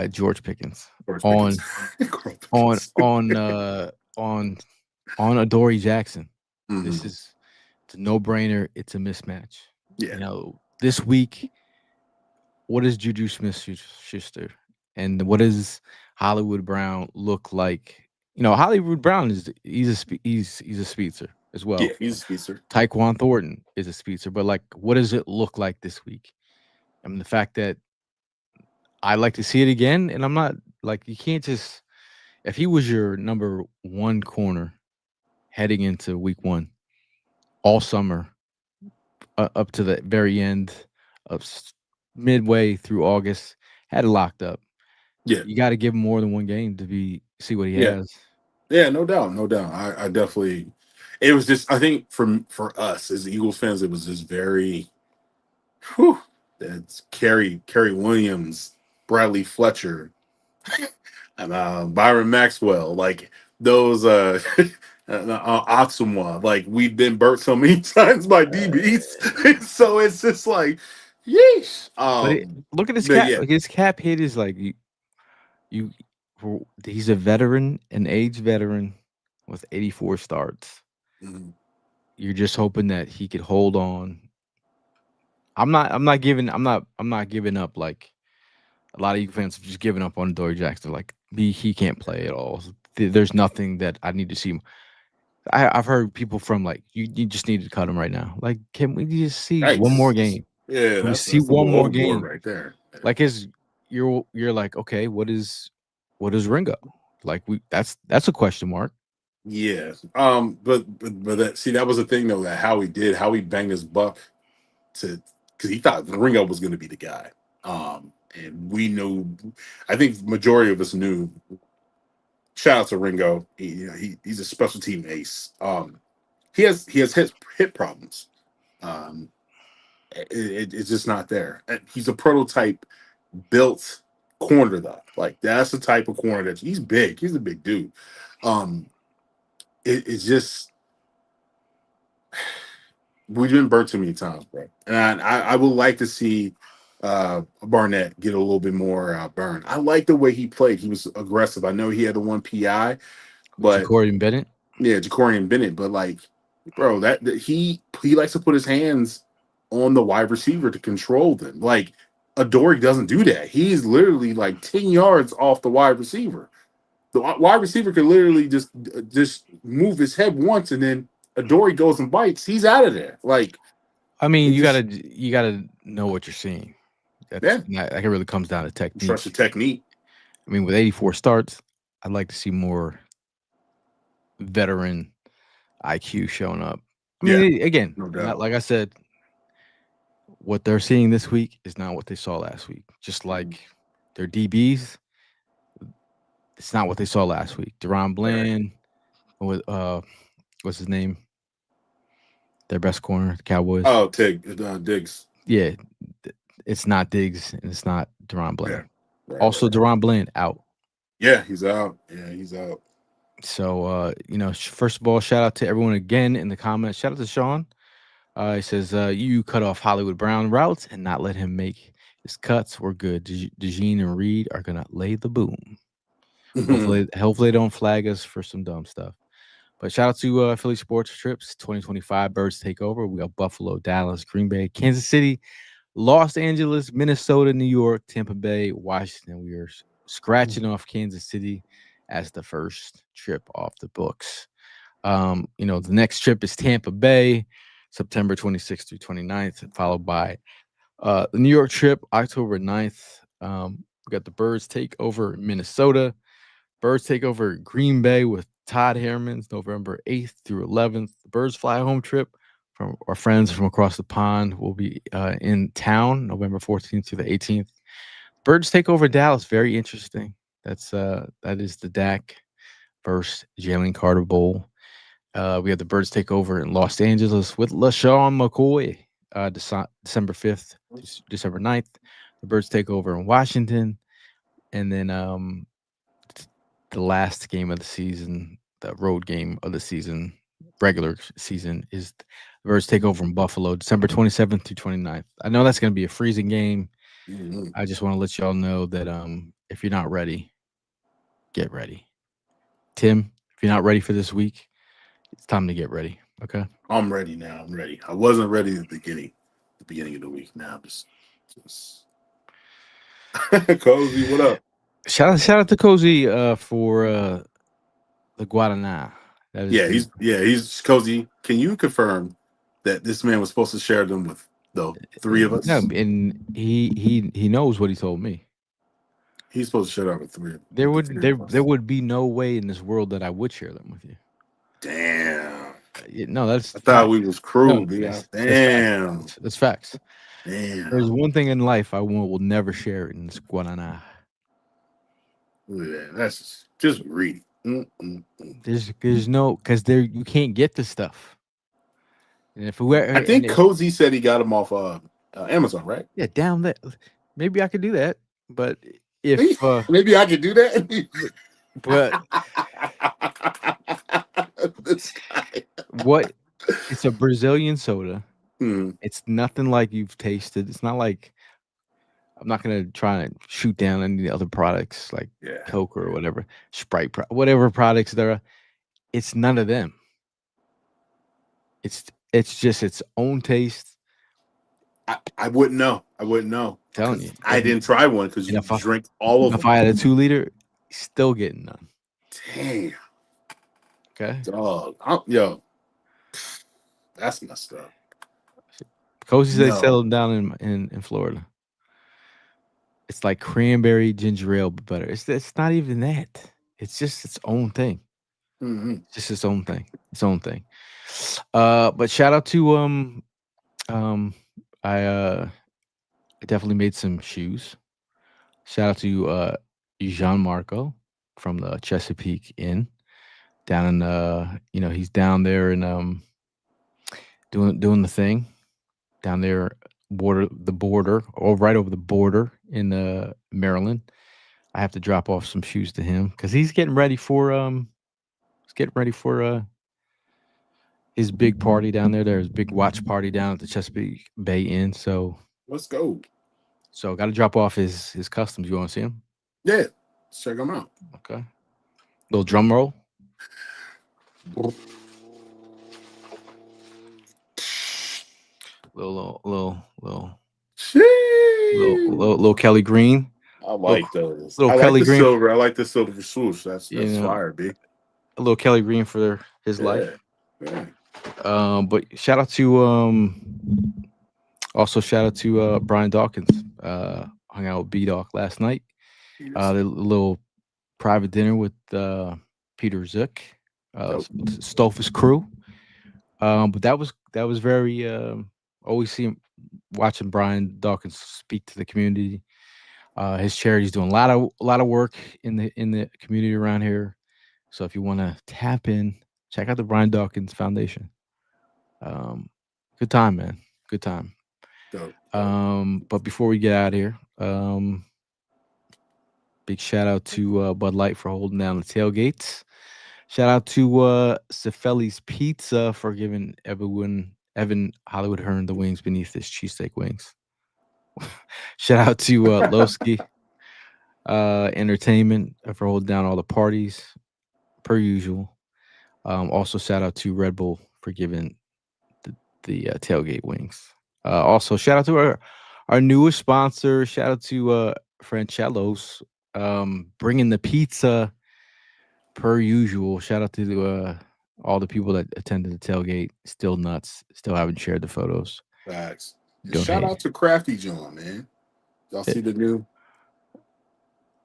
George Pickens. George On Pickens. on Adoree Jackson. Mhm. This is it's a no-brainer. It's a mismatch. Yeah. You know, this week, what does Juju Smith-Schuster and what does Hollywood Brown look like? You know, Hollywood Brown he's a speedster as well. Yeah, he's a speedster. Tyquan Thornton is a speedster, but like, what does it look like this week? I mean, the fact that I like to see it again, and I'm not like you can't just if he was your number 1 corner heading into week 1 all summer up to the very end of midway through August, had it locked up. Yeah. You got to give him more than 1 game to see what he Yeah. has. Yeah, no doubt. I definitely. It was just, I think, for us as Eagles fans, it was just very. Whew, that's Kerry Williams, Bradley Fletcher, and Byron Maxwell, like those Otsumwa. Like we've been burnt so many times by DBs, so it's just like, yeesh. But look at his but cap. yeah. Like his cap hit is like he's a veteran, an aged veteran with 84 starts. Mhm. You're just hoping that he could hold on. I'm not giving up like a lot of you fans have just given up on Adoree Jackson. Like he can't play at all. There's nothing that I need to see. I've heard people from like you just need to cut him right now. Like, can we just see one more game? Yeah, Can we that's see a one little more overboard game? right there. Like you're like, okay, what is Ringo? Like that's a question mark. Yeah. But that, see, that was the thing though, that Howie banged his buck because he thought Ringo was going to be the guy. And we knew, I think majority of us knew. Shout out to Ringo. He's a special team ace. He has hip problems. It's just not there. He's a prototype built corner though. Like that's the type of corner that he's big. He's a big dude. It's just we've been burnt too many times, bro. And I would like to see Barnett get a little bit more burn. I like the way he played. He was aggressive. I know he had the 1 PI, but Jacorian Bennett. Yeah, Jacorian Bennett. But like, bro, that he likes to put his hands on the wide receiver to control them. Like Adoree doesn't do that. He's literally like 10 yards off the wide receiver. The wide receiver could literally just move his head once, and then Adoree goes and bites. He's out of there. Like, I mean, you gotta know what you're seeing. That really comes down to technique. Trust the technique. I mean, with 84 starts, I'd like to see more veteran IQ showing up. I mean, again, no doubt. like I said, what they're seeing this week is not what they saw last week. Just like their DBs, it's not what they saw last week. Deron Bland, with what's his name? Their best corner, the Cowboys. Oh, Diggs. Yeah, it's not Diggs and it's not Deron Bland. Yeah. Also, Deron Bland out. Yeah, he's out. So, first of all, shout out to everyone again in the comments. Shout out to Sean. He says, you cut off Hollywood Brown routes and not let him make his cuts. We're good. DeJean and Reed are going to lay the boom. Hopefully they don't flag us for some dumb stuff. But shout out to Philly Sports Trips 2025 Birds take over. We got Buffalo, Dallas, Green Bay, Kansas City, Los Angeles, Minnesota, New York, Tampa Bay, Washington. We are scratching off Kansas City as the first trip off the books. The next trip is Tampa Bay, September 26th through 29th, followed by the New York trip, October 9th. We got the Birds take over Minnesota. Birds take over Green Bay with Todd Herman's November 8th through 11th. The Birds fly home trip from our friends from across the pond will be in town November 14th to the 18th. Birds take over Dallas. Very interesting. That is the Dak versus Jalen Carter Bowl. We have the Birds take over in Los Angeles with LaShawn McCoy, December 5th to December 9th. The Birds take over in Washington. And then the last game of the season, the road game of the season, regular season, is the Birds take over in Buffalo, December 27th through 29th. I know that's going to be a freezing game. Mm-hmm. I just want to let y'all know that if you're not ready, get ready. Tim, if you're not ready for this week, it's time to get ready. Okay. I'm ready now. I'm ready. I wasn't ready at the beginning of the week. Now just Cozy, what up? Shout out to Cozy for the Guadana. He's Cozy. Can you confirm that this man was supposed to share them with the three of us? No, and he knows what he told me. He's supposed to share out with three. There would be no way in this world that I would share them with you. Damn. No, that's I thought we was crew. No, damn. That's facts. Damn. There's one thing in life I will never share in this Guadana. Look at that. That's just greedy. There's no, because there you can't get the stuff. And if we I think Cozy said he got them off Amazon, right? Yeah, down there. Maybe I could do that, but if maybe I could do that, but this guy. What? It's a Brazilian soda. Mm. It's nothing like you've tasted. It's not like, I'm not gonna try to shoot down any other products like Coke or whatever, Sprite, whatever products there are. It's none of them. It's just its own taste. I wouldn't know. I'm telling you, I didn't try one because you drink all of them. If I had a 2 liter, still getting none. Damn. Okay. Dog. Yo, that's messed up. Cozy they sell them down in Florida. It's like cranberry ginger ale, but better. It's not even that. It's just its own thing. Mm-hmm. Just its own thing. Its own thing. But shout out to I definitely made some shoes. Shout out to Jawn Marco from the Chesapeake Inn down in he's down there and doing the thing down there border or right over the border in Maryland. I have to drop off some shoes to him because he's getting ready for his big party down there. There's a big watch party down at the Chesapeake Bay Inn. So let's go. So got to drop off his customs. You want to see him? Yeah, let's check them out. Okay. Little drum roll. Little Kelly Green. I like those. Little Kelly Green. Silver. I like the silver swoosh. That's fire, B. A little Kelly Green for his life. Yeah. But shout out to Brian Dawkins. Hung out with B-Doc last night. The little private dinner with Peter Zook, Stolfus crew. But that was very always watching Brian Dawkins speak to the community. His charity's doing a lot of work in the community around here. So if you want to tap in, check out the Brian Dawkins Foundation. Good time, man. Good time. Dope. But before we get out of here, big shout out to Bud Light for holding down the tailgates. Shout out to Cefeli's Pizza for giving Evan Hollywood Hearn the wings beneath his cheesesteak wings. Shout out to Lowski Entertainment for holding down all the parties per usual. Also shout out to Red Bull for giving the tailgate wings. Also shout out to our newest sponsor. Shout out to Francello's bringing the pizza per usual. Shout out to All the people that attended the tailgate still nuts. Still haven't shared the photos. Facts. And Don't shout hate. out to Crafty Jawn, man. Y'all Yeah. see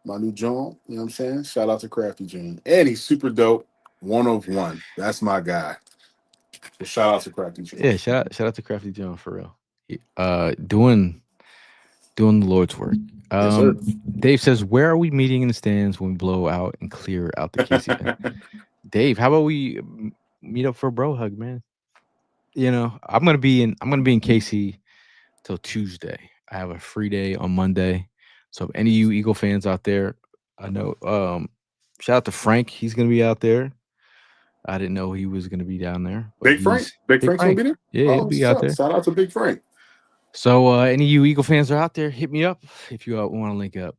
my new Jawn? You know what I'm saying? Shout out to Crafty Jawn. And he's super dope. 1 of 1. That's my guy. So shout out to Crafty Jawn. Yeah, shout out to Crafty John for real. Doing the Lord's work. Yes, sir. Dave says, "Where are we meeting in the stands when we blow out and clear out the KC?" Dave, how about we meet up for a bro hug, man? You know, I'm gonna be in KC till Tuesday. I have a free day on Monday. So if any of you Eagle fans out there, I know shout out to Frank, he's gonna be out there. I didn't know he was gonna be down there. But Big Frank? Big Frank's going to be there? Yeah, he'll be out there. Shout out to Big Frank. So any of you Eagle fans are out there, hit me up if you want to link up.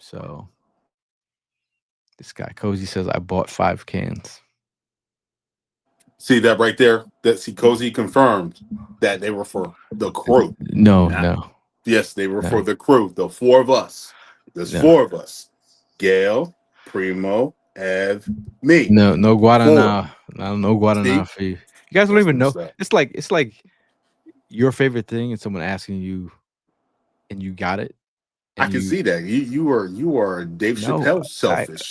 So this guy Cozy says I bought 5 cans. See that right there? Cozy confirmed that they were for the crew. No. Yes, they were for the crew. The 4 of us. There's 4 of us. Gail, Primo, Ev, me. No Guadana. No Guadana for you. You guys don't even know. It's like your favorite thing and someone asking you and you got it. I can see that. You are Dave Chappelle selfish.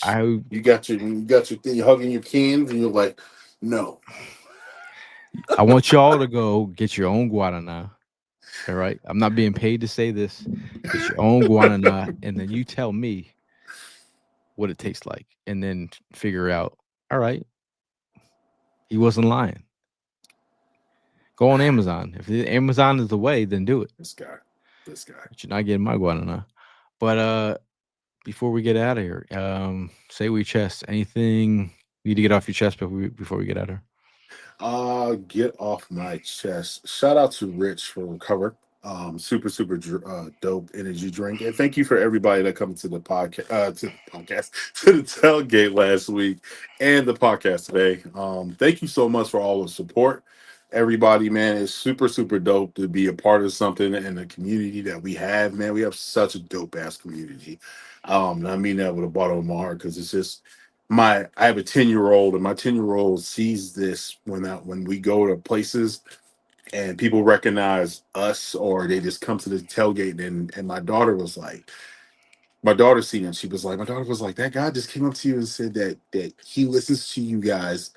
You got your thing, you're hugging your cans, and you're like, no. I want y'all to go get your own Guadana. All right. I'm not being paid to say this. Get your own Guadana, and then you tell me what it tastes like, and then figure out, all right, he wasn't lying. Go on Amazon. If Amazon is the way, then do it. This guy. But you're not getting my Guadana. But before we get out of here, say we chest. Anything you need to get off your chest before we get out of here? Get off my chest. Shout out to Rich for Recover. Super dope energy drink, and thank you for everybody that comes to the podcast, to the tailgate last week and the podcast today. Thank you so much for all the support. Everybody, man, it's super dope to be a part of something in the community that we have, man. We have such a dope ass community. And I mean that with a bottom of my heart, because it's just I have a 10-year-old, and my 10-year-old sees this when we go to places and people recognize us, or they just come to the tailgate. And my daughter seen it. She was like, that guy just came up to you and said that he listens to you guys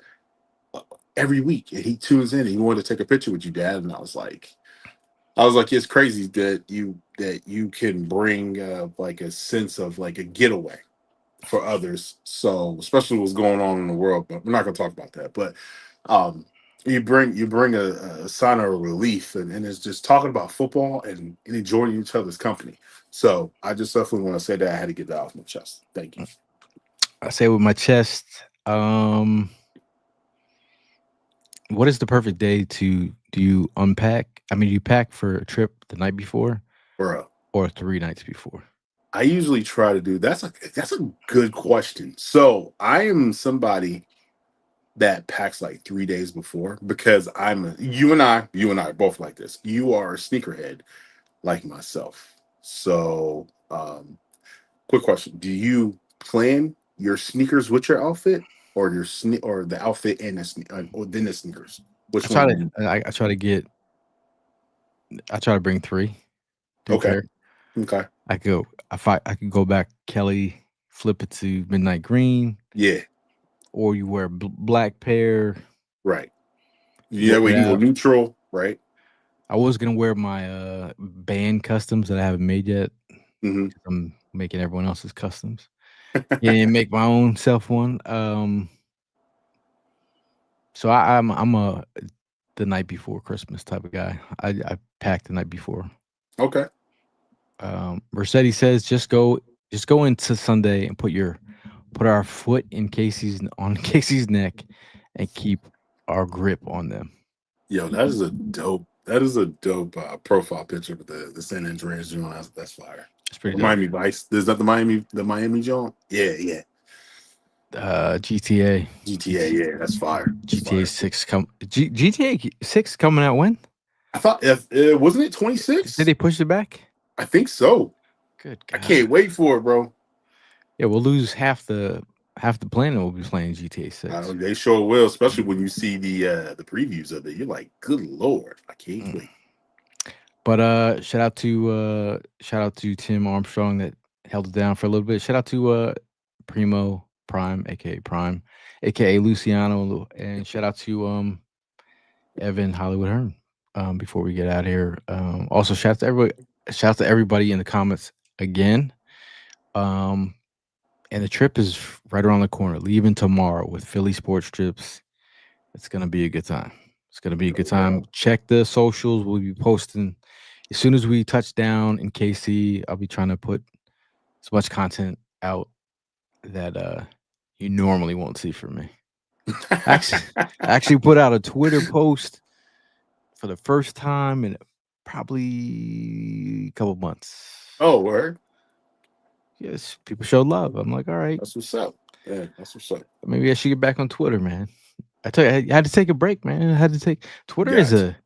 every week, and he tunes in, and he wanted to take a picture with you, Dad. And I was like, it's crazy that you can bring like a sense of like a getaway for others. So especially what's going on in the world, but we're not going to talk about that. But you bring a sign of relief, and it's just talking about football and enjoying each other's company. So I just definitely want to say that I had to get that off my chest. Thank you. I say with my chest, what is the perfect day do you unpack? I mean, you pack for a trip the night before, Bro, or 3 nights before? I usually try to do that's a good question. So I am somebody that packs like 3 days before, because you and I are both like this. You are a sneakerhead like myself. So quick question: do you plan your sneakers with your outfit, or the outfit and then the sneakers? Which one? I try to bring 3. Okay. I could go back Kelly, flip it to midnight green. Yeah. Or you wear black pair. Right. Yeah, we go neutral, right? I was gonna wear my band customs that I haven't made yet. Mm-hmm. I'm making everyone else's customs. And make my own self one. So I'm the night before Christmas type of guy. I pack the night before. Okay. Mercedes says just go into Sunday and put our foot on Casey's neck and keep our grip on them. Yo, that is a dope profile picture with the San Andreas Jawn. That's fire. It's pretty Miami Vice. Is that the Miami Jawn? Yeah. GTA. Yeah, that's fire. GTA 6 GTA 6 coming out when? I thought wasn't it 26? Did they push it back? I think so. Good God. I can't wait for it, bro. Yeah, we'll lose half the half the planet will be playing GTA 6. They sure will, especially when you see the previews of it. You're like, good Lord, I can't wait. But shout out to Tim Armstrong that held it down for a little bit. Shout out to Primo Prime, aka Prime, aka Luciano, and shout out to Evan Hollywood Hearn. Before we get out of here, also shout out to everybody in the comments again. And the trip is right around the corner. Leaving tomorrow with Philly Sports Trips. It's gonna be a good time. It's gonna be a good time. Check the socials. We'll be posting as soon as we touch down in KC. I'll be trying to put as much content out that you normally won't see from me. I actually put out a Twitter post for the first time in probably a couple months. Oh, word. Yes, people showed love. I'm like, all right. That's what's up. Yeah, that's what's up. Maybe I should get back on Twitter, man. I tell you, I had to take a break, man. I had to take Twitter is a.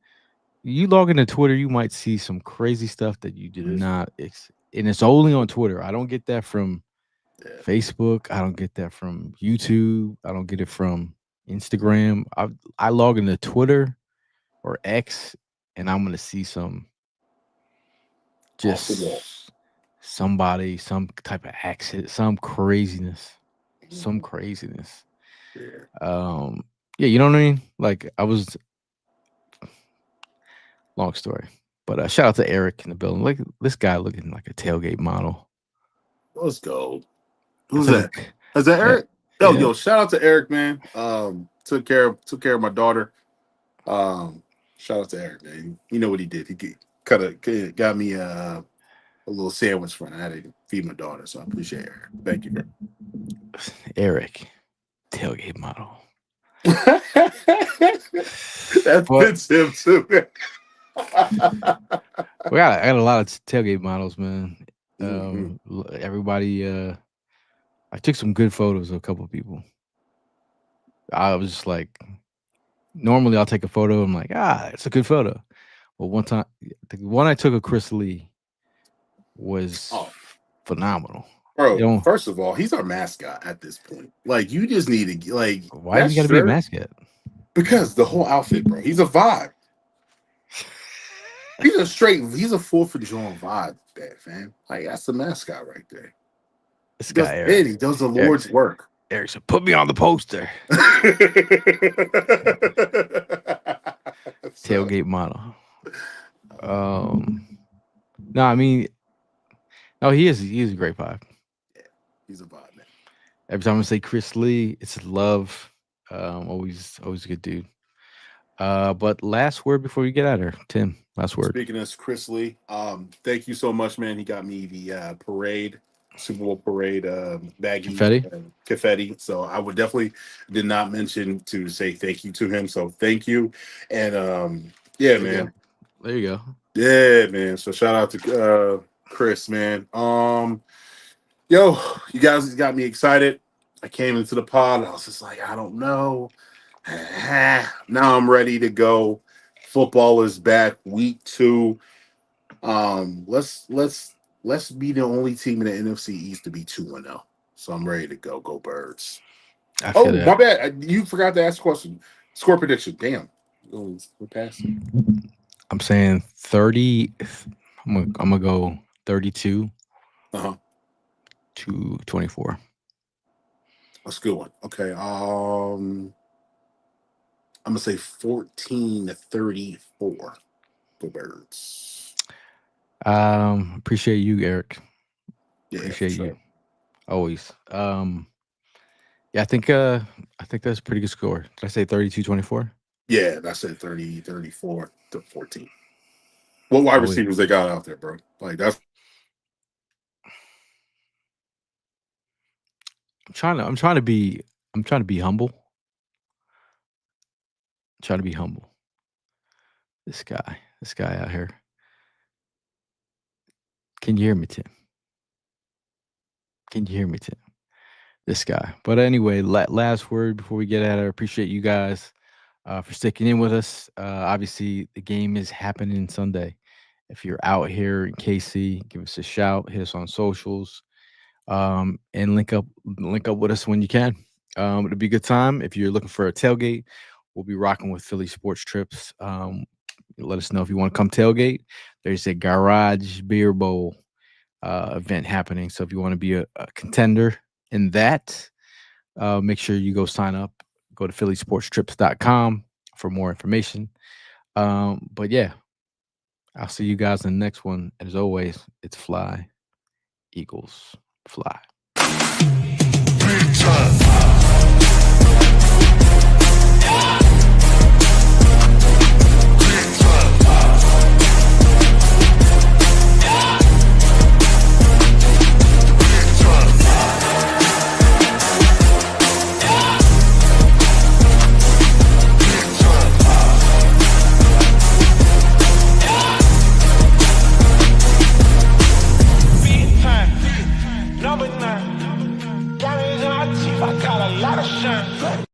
You log into Twitter, you might see some crazy stuff that you did not. And it's only on Twitter. I don't get that from Facebook. I don't get that from YouTube. I don't get it from Instagram. I log into Twitter or X, and I'm gonna see some just somebody, some type of accident, some craziness. Yeah. Yeah, you know what I mean? Like I was long story. But shout out to Eric in the building. Look, this guy looking like a tailgate model. Let's go. Who's that? Is that Eric? Yeah. Yo, shout out to Eric, man. Took care of my daughter. Shout out to Eric, man. You know what he did? He got me a little sandwich for it. I had to feed my daughter, so I appreciate Eric. Thank you, man. Eric, tailgate model. That fits him too. I got a lot of tailgate models, man. Everybody, I took some good photos of a couple of people. I was just like, normally I'll take a photo. I'm like, it's a good photo. But one time, the one I took of Chris Lee was phenomenal. Bro, first of all, he's our mascot at this point. Like, you just need to why do you got to be a mascot? Because the whole outfit, bro. He's a vibe. He's a 4th of July vibe, fam. Like, that's the mascot right there. This guy, Eric. He does the Lord's work. Eric said, put me on the poster. Tailgate model. No, I mean, no, he is a great vibe. Yeah, he's a vibe, man. Every time I say Chris Lee, it's love. Always a good dude. But last word before we get out of here, Tim. Last word. Speaking of Chris Lee, thank you so much, man. He got me the Super Bowl parade baggie confetti. So I would definitely did not mention to say thank you to him. So thank you. And man. There you go. Yeah, man. So shout out to Chris, man. Yo, you guys got me excited. I came into the pod. I was just like, I don't know. Now I'm ready to go. Football is back, week 2. Let's be the only team in the NFC East to be 2-0. So I'm ready to go. Go Birds. My bad. You forgot to ask a question. Score prediction. Damn. We're past it. I'm saying 30. I'm gonna go 32 to 24. That's a good one. Okay. I'm gonna say 14 to 34 for Birds. Appreciate you, Eric. Yeah, appreciate you. Always. I think that's a pretty good score. Did I say 32-24? Yeah, I said 34 to 14. What wide receivers they got out there, bro? Like that's I'm trying to be humble. This guy out here. Can you hear me, Tim? This guy. But anyway, last word before we get out of here. Appreciate you guys for sticking in with us. Obviously, the game is happening Sunday. If you're out here in KC, give us a shout. Hit us on socials. and link up with us when you can. It'll be a good time. If you're looking for a tailgate, we'll be rocking with Philly Sports Trips. Let us know if you want to come tailgate. There's a Garage Beer Bowl event happening. So if you want to be a contender in that, make sure you go sign up. Go to phillysportstrips.com for more information. But yeah, I'll see you guys in the next one. As always, it's Fly, Eagles, Fly. Number 9, diamonds in my teeth, I got a lot of shine.